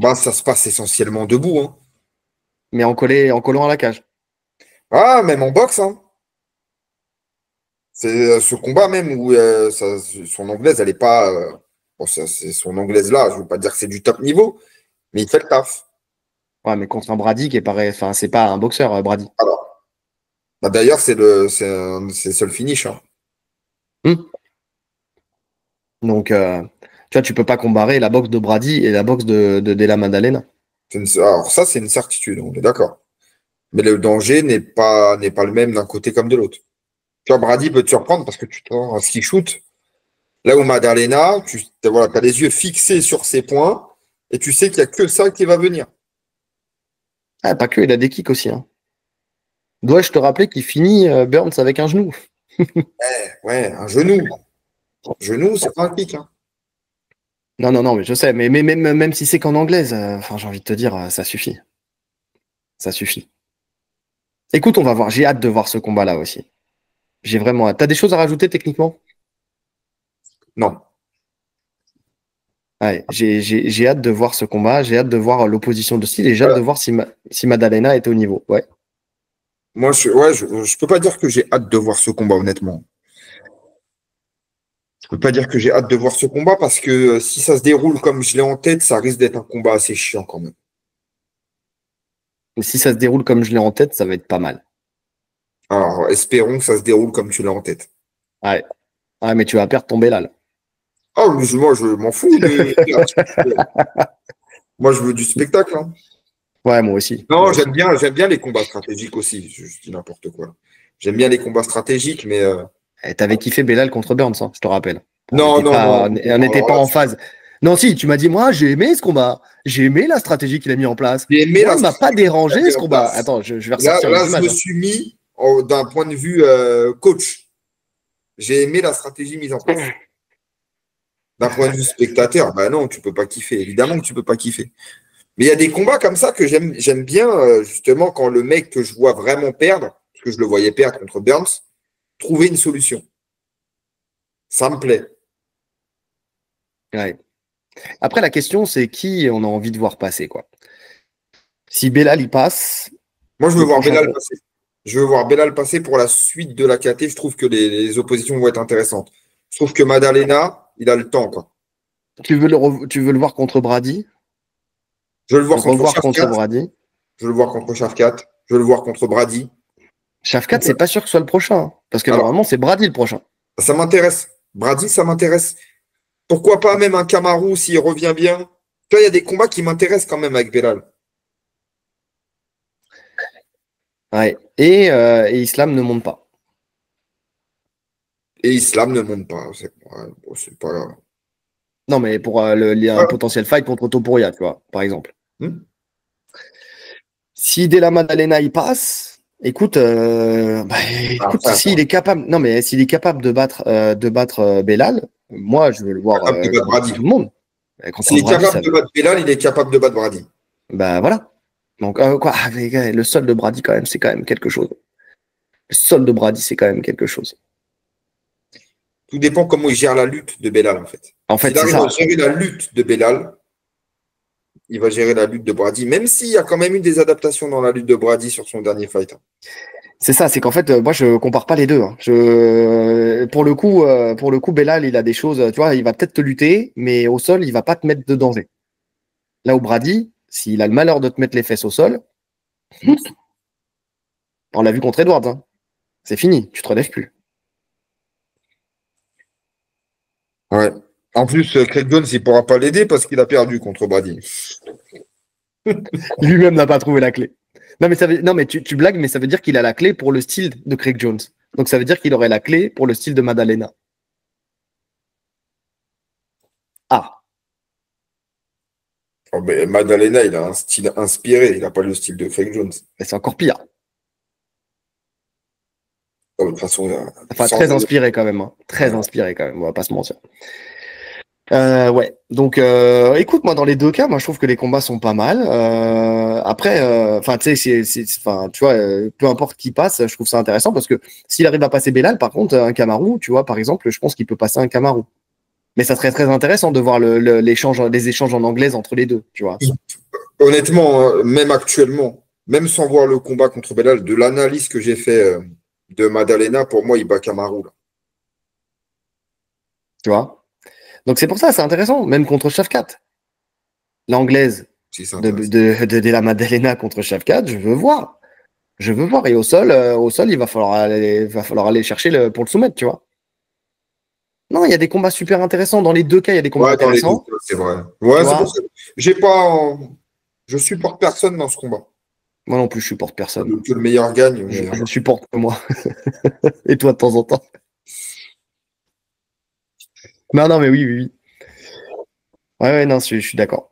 Bah, ça se passe essentiellement debout, hein. Mais en collant à la cage. Ah, même en boxe, hein. C'est ce combat même où son anglaise, elle est pas. Bon, c'est son anglaise là, je veux pas dire que c'est du top niveau, mais il fait le taf. Ouais, mais contre un Brady qui est pareil, enfin, c'est pas un boxeur, Brady. Alors, bah, d'ailleurs, c'est le seul finish, hein. Hmm. Donc, tu vois, tu peux pas comparer la boxe de Brady et la boxe de Della Maddalena. Alors, ça, c'est une certitude, on est d'accord. Mais le danger n'est pas le même d'un côté comme de l'autre. Tu vois, Brady peut te surprendre parce que tu t'en à ce qu'il shoot. Là où Madalena, voilà, as les yeux fixés sur ses points et tu sais qu'il n'y a que ça qui va venir. Ah, pas que, il a des kicks aussi. Hein. Dois-je te rappeler qu'il finit Burns avec un genou? Ouais, un genou. Genou, c'est pas un kick, hein. Non, non, non, mais je sais, mais même si c'est qu'en anglaise, enfin, j'ai envie de te dire, ça suffit. Ça suffit. Écoute, on va voir. J'ai hâte de voir ce combat-là aussi. J'ai vraiment hâte. T'as des choses à rajouter techniquement? Non. Ouais, j'ai hâte de voir ce combat. J'ai hâte de voir l'opposition de style et j'ai hâte Voilà. de voir si Madalena est au niveau. Ouais. Moi, je peux pas dire que j'ai hâte de voir ce combat, honnêtement. Je peux pas dire que j'ai hâte de voir ce combat parce que si ça se déroule comme je l'ai en tête, ça risque d'être un combat assez chiant quand même. Mais si ça se déroule comme je l'ai en tête, ça va être pas mal. Alors, espérons que ça se déroule comme tu l'as en tête. Ouais. Ouais, mais tu vas perdre ton Belal. Ah, mais moi, je m'en fous de. Moi, je veux du spectacle, hein. Ouais, moi aussi. Moi Non, aussi. j'aime bien les combats stratégiques aussi. Je dis n'importe quoi. J'aime bien les combats stratégiques, mais Eh, t'avais kiffé Belal contre Burns, hein, je te rappelle. non, non, non, On non. n'était Alors pas là, en phase. Non, si, tu m'as dit, moi, j'ai aimé ce combat. J'ai aimé la stratégie qu'il a mis en place. j'ai aimé Moi, la il m'a pas stratégie qu'il a dérangé mis ce en combat. place. Attends, je vais Là, ressortir là, les je me images. Hein. suis mis d'un point de vue coach. J'ai aimé la stratégie mise en place. D'un point de vue spectateur, bah non, tu peux pas kiffer. Évidemment que tu peux pas kiffer. Mais il y a des combats comme ça que j'aime bien, justement, quand le mec que je vois vraiment perdre, parce que je le voyais perdre contre Burns, trouver une solution. Ça me plaît. Ouais. Après, la question, c'est qui on a envie de voir passer, quoi. Si Belal y passe, Moi, je veux le voir prochain Belal con. passer. Je veux voir Belal passer pour la suite de la KT. Je trouve que les oppositions vont être intéressantes. Je trouve que Madalena, il a le temps, quoi. Tu veux le voir contre Brady? Je veux le Le voir contre revoir contre Shafkat. Brady? Je veux le voir contre Shafkat. Je veux le voir contre Brady. Shafkat, c'est pas sûr que ce soit le prochain. Hein, parce que Alors, normalement, c'est Brady le prochain. ça m'intéresse. Brady, ça m'intéresse. Pourquoi pas même un Kamaru s'il revient bien? Tu vois, il y a des combats qui m'intéressent quand même avec Belal. Ouais. Et Islam ne monte pas. Et Islam ne monte pas. C'est pas. Non, mais pour un Ah, potentiel fight contre Topuria, tu vois, par exemple. hmm. Si Della Maddalena y passe, écoute, bah, écoute, Après, s'il attends. est capable, non, mais s'il est capable de battre Belal, moi, je veux le voir Capable de battre contre Brady. tout le monde. Contre S'il est Brady, capable ça de veut. battre Belal, il est capable de battre Brady. Bah voilà. Donc, quoi, le sol de Brady, quand même, c'est quand même quelque chose. Le sol de Brady, c'est quand même quelque chose. Tout dépend comment il gère la lutte de Belal, en fait. En fait, S'il c'est arrive à ça. gérer la lutte de Belal, il va gérer la lutte de Brady, même s'il y a quand même eu des adaptations dans la lutte de Brady sur son dernier fight, hein. C'est ça, c'est qu'en fait, moi, je compare pas les deux. Hein. Pour le coup, Belal, il a des choses, tu vois, il va peut-être te lutter, mais au sol, il va pas te mettre de danger. Là où Brady, s'il a le malheur de te mettre les fesses au sol, on l'a vu contre Edwards, hein. C'est fini, tu te relèves plus. Ouais. En plus, Craig Jones, il ne pourra pas l'aider parce qu'il a perdu contre Brady. Lui-même n'a pas trouvé la clé. Non, mais, non, mais tu blagues, mais ça veut dire qu'il a la clé pour le style de Craig Jones. Donc ça veut dire qu'il aurait la clé pour le style de Madalena. Ah, Oh, mais Madalena, il a un style inspiré. Il n'a pas le style de Craig Jones. mais c'est encore pire. Oh, de toute façon, Enfin, très inspiré quand même. Hein. Très inspiré quand même, on va pas se mentir. Ouais, donc écoute, moi dans les deux cas, moi je trouve que les combats sont pas mal. Après, enfin tu sais, enfin tu vois, peu importe qui passe, je trouve ça intéressant parce que s'il arrive à passer Belal, par contre, un Kamaru, tu vois, par exemple, je pense qu'il peut passer un Kamaru. Mais ça serait très intéressant de voir les échanges en anglaise entre les deux, tu vois. honnêtement, hein, même actuellement, même sans voir le combat contre Belal, de l'analyse que j'ai fait de Madalena, pour moi, il bat Kamaru, là. Tu vois. Donc c'est pour ça, c'est intéressant, même contre Shafkat. L'anglaise. Si ça de intéresse. Della Maddalena contre Shavkat, je veux voir. Je veux voir. Et au sol, il va falloir aller chercher pour le soumettre, tu vois. Non, il y a des combats super intéressants. Dans les deux cas, il y a des combats Ouais, dans les deux, intéressants. c'est vrai. Tu Ouais, c'est vois. pour ça. J'ai pas. Je supporte personne dans ce combat. Moi non plus, je supporte personne. Que le meilleur gagne, mais Je supporte que moi. Et toi, de temps en temps. Non, mais oui, oui, oui. Ouais, non, je suis d'accord.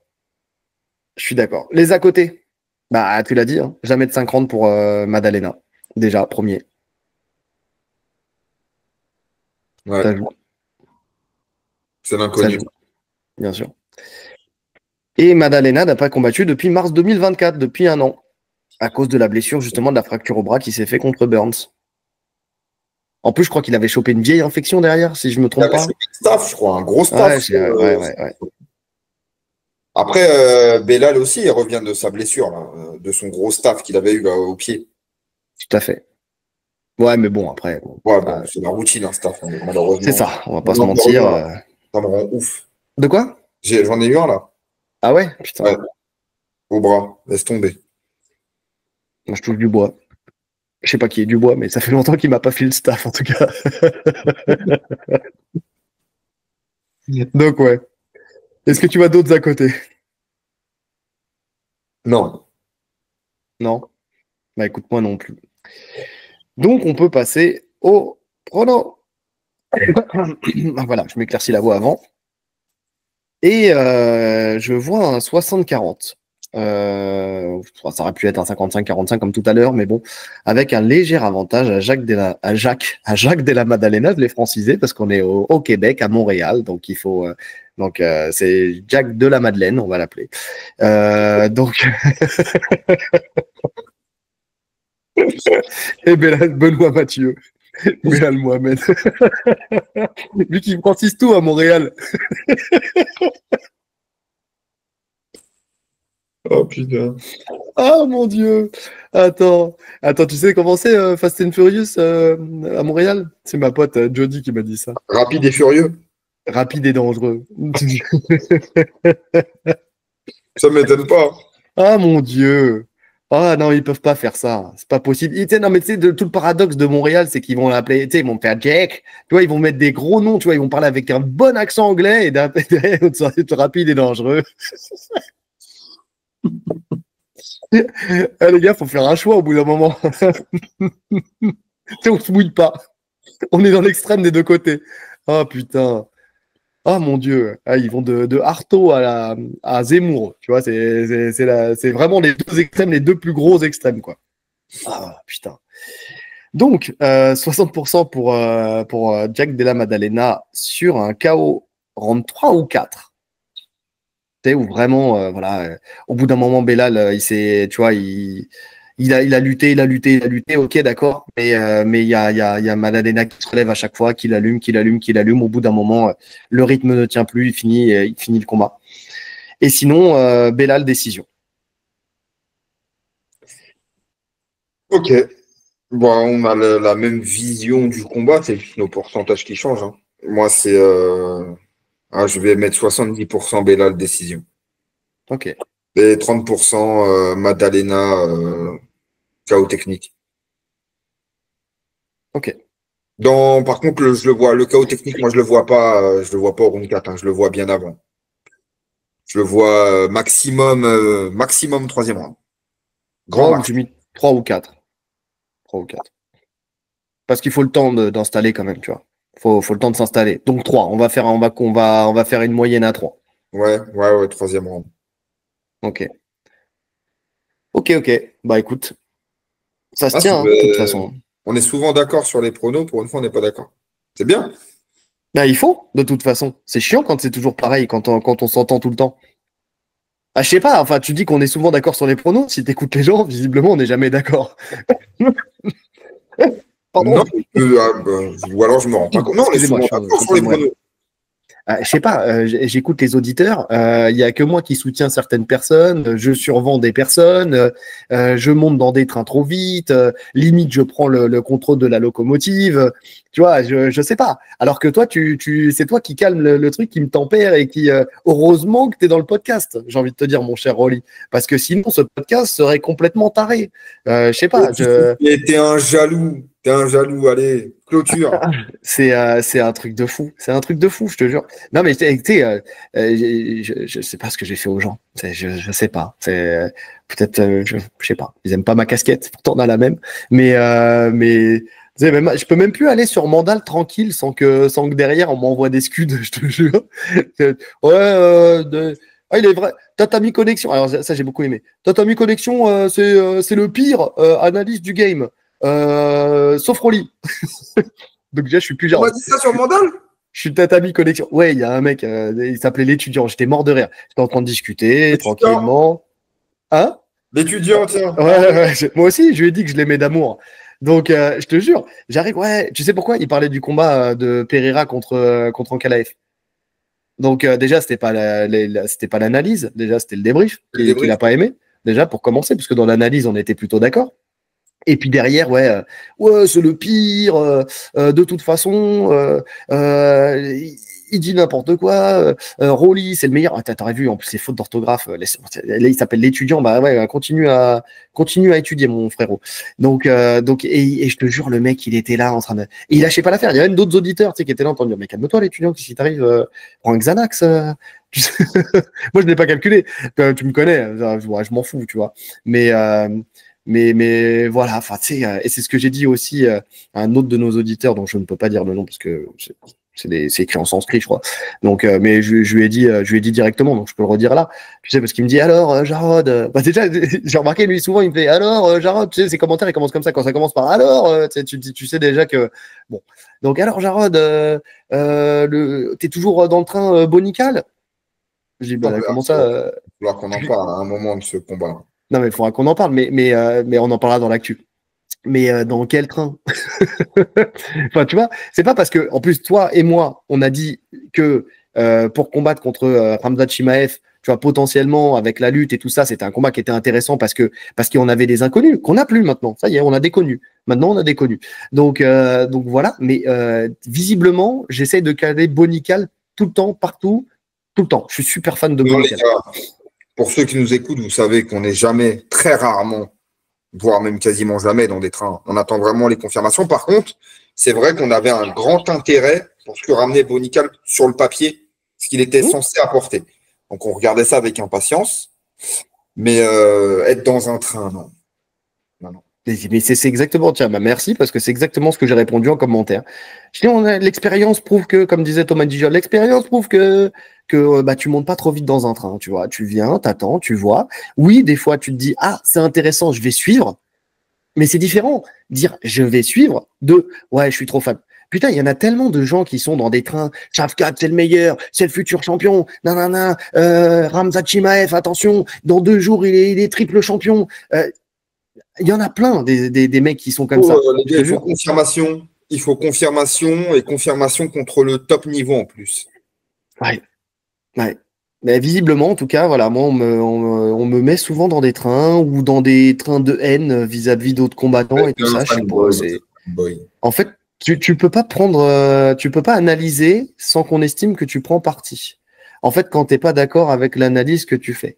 Je suis d'accord. Les à côté. Bah, tu l'as dit, hein. Jamais de 50 pour Maddalena. Déjà, premier. ouais, Ça joue. c'est Ça l'inconnu. joue, bien sûr. Et Maddalena n'a pas combattu depuis mars 2024, depuis un an, à cause de la blessure, justement, de la fracture au bras qui s'est fait contre Burns. En plus, je crois qu'il avait chopé une vieille infection derrière, si je me Il trompe avait pas. chopé un staff, je crois, un gros staff. Ouais, ouais. Après, Belal aussi, il revient de sa blessure, là, de son gros staff qu'il avait eu là, au pied. Tout à fait. Ouais, mais bon, après, bon, Ouais, bon, c'est la routine, un staff, hein, c'est malheureusement. ça, on va pas J'en se ai encore eu mentir. un, là. Ça me rend ouf. De quoi? J'en ai eu un là. Ah ouais? Putain, Ouais, au bras. Laisse tomber. moi je touche du bois. Je sais pas qui est du bois, mais ça fait longtemps qu'il m'a pas fait le staff, en tout cas. Donc ouais. Est-ce que tu as d'autres à côté? Non. Non? Bah écoute, moi non plus. Donc on peut passer au prono. Voilà, je m'éclaircis la voix avant. Et je vois un 60-40. Ça aurait pu être un 55-45 comme tout à l'heure, mais bon, avec un léger avantage à Jacques Della Maddalena, je l'ai francisé parce qu'on est au Québec, à Montréal, donc il faut, c'est Jacques de la Madeleine, on va l'appeler. Donc, et Benoît Mathieu, Belal Mohamed, lui qui francise tout à Montréal. Oh putain. Oh mon Dieu! Attends, tu sais comment c'est Fast and Furious à Montréal? C'est ma pote Jody qui m'a dit ça. Rapide et furieux. Rapide et dangereux. Ça m'étonne pas. Ah mon Dieu! Ah non, ils peuvent pas faire ça. C'est pas possible. Non, mais tu sais, tout le paradoxe de Montréal, c'est qu'ils vont l'appeler, tu sais, ils vont faire Jack. Tu vois, ils vont mettre des gros noms, tu vois, ils vont parler avec un bon accent anglais et derrière, ça va être rapide et dangereux. Ah, les gars, faut faire un choix au bout d'un moment. On se mouille pas. On est dans l'extrême des deux côtés. Ah putain. Ah mon Dieu. Ah, ils vont de Artaud à Zemmour. Tu vois, c'est vraiment les deux extrêmes, les deux plus gros extrêmes, quoi. Ah putain. Donc, 60% pour Jack Della Maddalena sur un KO round 3 ou 4. Tu sais, où vraiment, voilà, au bout d'un moment, Belal, il s'est, tu vois, il a lutté, ok, d'accord, mais il y a Maddalena qui se relève à chaque fois, qui l'allume. Au bout d'un moment, le rythme ne tient plus, il finit le combat. Et sinon, Belal, décision. Ok. Bon, on a la même vision du combat, c'est juste nos pourcentages qui changent, hein. Moi, c'est. Je vais mettre 70% Belal décision. Ok, Et 30% Maddalena KO technique. ok. Par contre, je le vois, le KO technique, moi, je le vois pas au round 4, hein, je le vois bien avant. Je le vois maximum troisième round. Grand Ah, max. j'ai mis 3 ou 4. 3 ou 4. Parce qu'il faut le temps d'installer quand même, tu vois. Faut le temps de s'installer. Donc 3. On va faire une moyenne à 3. Ouais, troisième round. Ok. Ok. Bah écoute, ça se Ah, tient, hein, de toute façon. on est souvent d'accord sur les pronos, pour une fois, on n'est pas d'accord. C'est bien. Bah il faut, de toute façon. C'est chiant quand c'est toujours pareil, quand on s'entend tout le temps. Ah, je sais pas, enfin, tu dis qu'on est souvent d'accord sur les pronos. Si t'écoutes les gens, visiblement, on n'est jamais d'accord. Non, Pardon. ou alors je me rends pas compte. Non, on est Excusez-moi, souvent je d'accord suis en sur train les de mourir. pronos. Je sais pas, j'écoute les auditeurs, il y a que moi qui soutiens certaines personnes, je survends des personnes, je monte dans des trains trop vite, limite je prends le contrôle de la locomotive, tu vois, je sais pas. Alors que toi, c'est toi qui calme le truc, qui me tempère et qui, heureusement que tu es dans le podcast, j'ai envie de te dire, mon cher Rolly, parce que sinon ce podcast serait complètement taré. Je sais pas. T'es un jaloux, allez, clôture. C'est un truc de fou. C'est un truc de fou, je te jure. Non, mais tu sais, je sais pas ce que j'ai fait aux gens. Je sais pas. C'est peut-être, je sais pas. Ils aiment pas ma casquette. Pourtant, on a la même. Mais tu sais, même, je peux même plus aller sur Mandal tranquille sans que derrière on m'envoie des scuds. Je te jure. Ah, il est vrai. Tatami Connexion. Alors ça, j'ai beaucoup aimé. Tatami Connexion, c'est le pire analyse du game. Sauf Rolly. Donc déjà, je suis plus On genre. m'a dit ça sur Mandal? Je suis Tatami Connexion. Ouais, il y a un mec, il s'appelait l'étudiant. J'étais mort de rire. J'étais en train de discuter tranquillement. Hein? L'étudiant, tiens. Ouais. Moi aussi, je lui ai dit que je l'aimais d'amour. Donc, je te jure, j'arrive. Ouais, tu sais pourquoi? Il parlait du combat de Pereira contre Ankalaev. Donc, déjà, c'était pas c'était pas l'analyse. Déjà, c'était le débrief qu'il a pas aimé. Déjà, pour commencer, parce que dans l'analyse, on était plutôt d'accord. Et puis derrière, ouais, c'est le pire. De toute façon, il dit n'importe quoi. Rolly, c'est le meilleur. Ah, t'aurais vu, en plus, c'est fautes d'orthographe. Là, il s'appelle l'étudiant. Bah ouais, continue à étudier, mon frérot. Donc, et je te jure, le mec, il était là en train de. Et il lâchait pas l'affaire. Il y avait même d'autres auditeurs, tu sais, qui étaient là en train de dire, mais calme-toi, l'étudiant, qu'est-ce qui t'arrive? Prends un Xanax. Moi, je n'ai pas calculé. Tu me connais. Je m'en fous, tu vois. Mais voilà, enfin, tu sais, et c'est ce que j'ai dit aussi à un autre de nos auditeurs, dont je ne peux pas dire le nom parce que c'est écrit en sanskrit, je crois. Donc, mais je lui ai dit directement, donc je peux le redire là. Tu sais, parce qu'il me dit alors, Jarod, bah déjà, j'ai remarqué lui souvent, il me fait alors, Jarod, tu sais, ses commentaires ils commencent comme ça. Quand ça commence par alors, tu sais déjà que bon. Donc alors, Jarod, t'es toujours dans le train Bonical? Je dis bah comment ça? Il va falloir qu'on en parle à un moment de ce combat. Non, mais il faudra qu'on en parle, mais on en parlera dans l'actu. Mais dans quel train? Enfin, tu vois, c'est pas parce que, en plus, toi et moi, on a dit que pour combattre contre Khamzat Chimaev, tu vois, potentiellement, avec la lutte et tout ça, c'était un combat qui était intéressant parce qu'on avait des inconnus, qu'on n'a plus maintenant. Ça y est, on a des connus. Maintenant, on a des connus. Donc voilà. Mais visiblement, j'essaie de caler Bonical tout le temps, partout, tout le temps. Je suis super fan de Bonical. Pour ceux qui nous écoutent, vous savez qu'on n'est jamais, très rarement, voire même quasiment jamais dans des trains. On attend vraiment les confirmations. Par contre, c'est vrai qu'on avait un grand intérêt pour ce que ramenait Bonical sur le papier, ce qu'il était censé apporter. Donc, on regardait ça avec impatience. Mais être dans un train, non. Mais c'est exactement, tiens, bah merci, parce que c'est exactement ce que j'ai répondu en commentaire. Je dis, l'expérience prouve que, comme disait Thomas Dijol, l'expérience prouve que bah, tu montes pas trop vite dans un train, tu vois. Tu viens, t'attends, tu vois. Oui, des fois, tu te dis, ah, c'est intéressant, je vais suivre. Mais c'est différent. Dire, je vais suivre, de, ouais, je suis trop fan. Putain, il y en a tellement de gens qui sont dans des trains. Shavkat, c'est le meilleur, c'est le futur champion. Nanana, Khamzat Chimaev, attention, dans 2 jours, il est triple champion. Il y en a plein des mecs qui sont comme ça. Les gars, il faut confirmation. Il faut confirmation et confirmation contre le top niveau en plus. Ouais. Mais visiblement, en tout cas, voilà, moi, on me met souvent dans des trains ou dans des trains de haine vis-à-vis d'autres combattants et tout ça. Je sais pas. En fait, tu peux pas prendre, tu peux pas analyser sans qu'on estime que tu prends parti. En fait, quand t'es pas d'accord avec l'analyse que tu fais,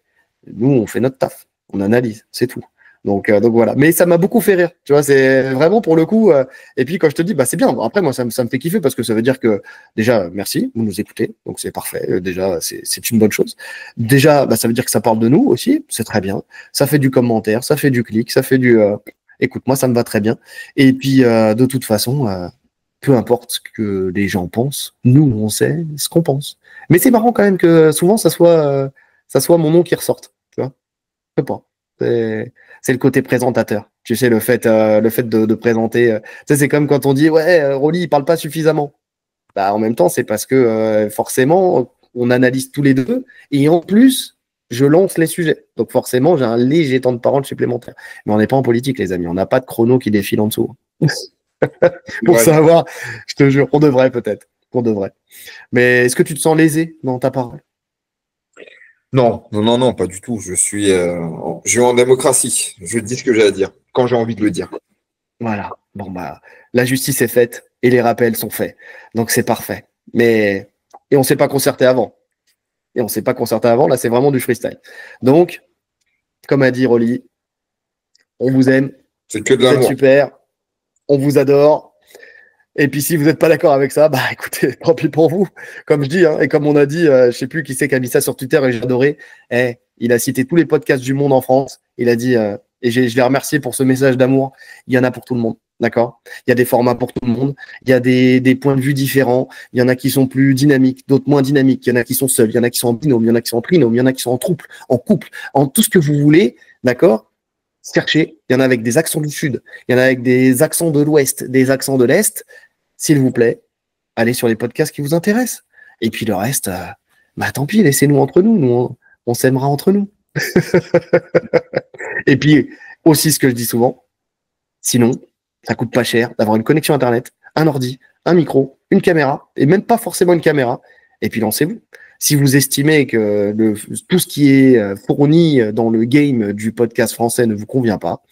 nous, on fait notre taf, on analyse, c'est tout. Donc voilà. Mais ça m'a beaucoup fait rire. Tu vois, c'est vraiment pour le coup. Et puis quand je te dis, bah c'est bien. Après, moi, ça me fait kiffer parce que ça veut dire que déjà, merci, vous nous écoutez. Donc c'est parfait. Déjà, c'est une bonne chose. Déjà, bah, ça veut dire que ça parle de nous aussi. C'est très bien. Ça fait du commentaire, ça fait du clic, ça fait du. Écoute, moi, ça me va très bien. Et puis de toute façon, peu importe ce que les gens pensent, nous, on sait ce qu'on pense. Mais c'est marrant quand même que souvent, ça soit mon nom qui ressorte. Tu vois, je sais pas. C'est le côté présentateur. Tu sais, le fait de présenter. Tu sais, c'est comme quand on dit, ouais, Rolly, il parle pas suffisamment. Bah, en même temps, c'est parce que forcément, on analyse tous les deux. Et en plus, je lance les sujets. Donc forcément, j'ai un léger temps de parole supplémentaire. Mais on n'est pas en politique, les amis. On n'a pas de chrono qui défile en dessous. Pour savoir, je te jure, on devrait peut-être. pour de vrai. Mais est-ce que tu te sens lésé dans ta parole? Non, non, non, non, pas du tout. Je suis en démocratie. Je dis ce que j'ai à dire quand j'ai envie de le dire. Voilà. Bon, bah, la justice est faite et les rappels sont faits. Donc, c'est parfait. Et on ne s'est pas concerté avant. Là, c'est vraiment du freestyle. Donc, comme a dit Rolly, on vous aime. C'est que de Vous êtes l'amour. super. On vous adore. Et puis, si vous n'êtes pas d'accord avec ça, bah écoutez, tant pis pour vous. Comme je dis, hein, et comme on a dit, je ne sais plus qui c'est qui a mis ça sur Twitter et j'ai adoré. Il a cité tous les podcasts du monde en France. Il a dit, et je l'ai remercié pour ce message d'amour. Il y en a pour tout le monde. D'accord? Il y a des formats pour tout le monde. Il y a des points de vue différents. Il y en a qui sont plus dynamiques, d'autres moins dynamiques. Il y en a qui sont seuls. Il y en a qui sont en binôme. Il y en a qui sont en trinôme. Il y en a qui sont en trouble, en couple, en tout ce que vous voulez. D'accord? Cherchez. Il y en a avec des accents du Sud. Il y en a avec des accents de l'Ouest, des accents de l'Est. S'il vous plaît, allez sur les podcasts qui vous intéressent. Et puis le reste, bah tant pis, laissez-nous entre nous. Nous, on s'aimera entre nous. Et puis, aussi ce que je dis souvent, sinon, ça coûte pas cher d'avoir une connexion Internet, un ordi, un micro, une caméra, et même pas forcément une caméra. Et puis lancez-vous. Si vous estimez que tout ce qui est fourni dans le game du podcast français ne vous convient pas,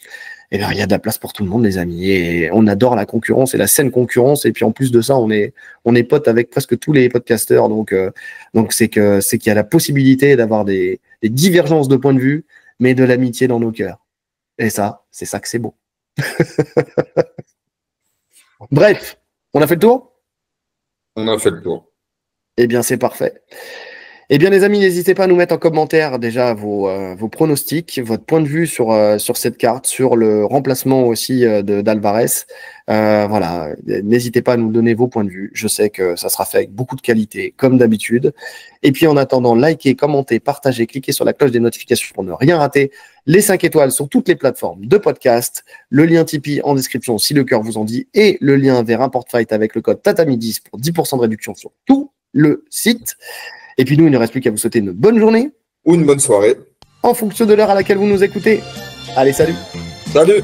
eh bien, il y a de la place pour tout le monde, les amis. Et on adore la concurrence et la saine concurrence. Et puis en plus de ça, on est potes avec presque tous les podcasteurs. Donc c'est qu'il y a la possibilité d'avoir des divergences de point de vue, mais de l'amitié dans nos cœurs. Et ça, c'est ça que c'est beau. Bref, on a fait le tour? On a fait le tour. Eh bien, c'est parfait. Eh bien, les amis, n'hésitez pas à nous mettre en commentaire déjà vos pronostics, votre point de vue sur cette carte, sur le remplacement aussi d'Alvarez. Voilà, n'hésitez pas à nous donner vos points de vue. Je sais que ça sera fait avec beaucoup de qualité, comme d'habitude. Et puis, en attendant, likez, commentez, partagez, cliquez sur la cloche des notifications pour ne rien rater. Les 5 étoiles sur toutes les plateformes de podcast. Le lien Tipeee en description si le cœur vous en dit. Et le lien vers un porte-fight avec le code TATAMI10 pour 10% de réduction sur tout le site. Et puis nous, il ne reste plus qu'à vous souhaiter une bonne journée. Ou une bonne soirée. En fonction de l'heure à laquelle vous nous écoutez. Allez, salut! Salut!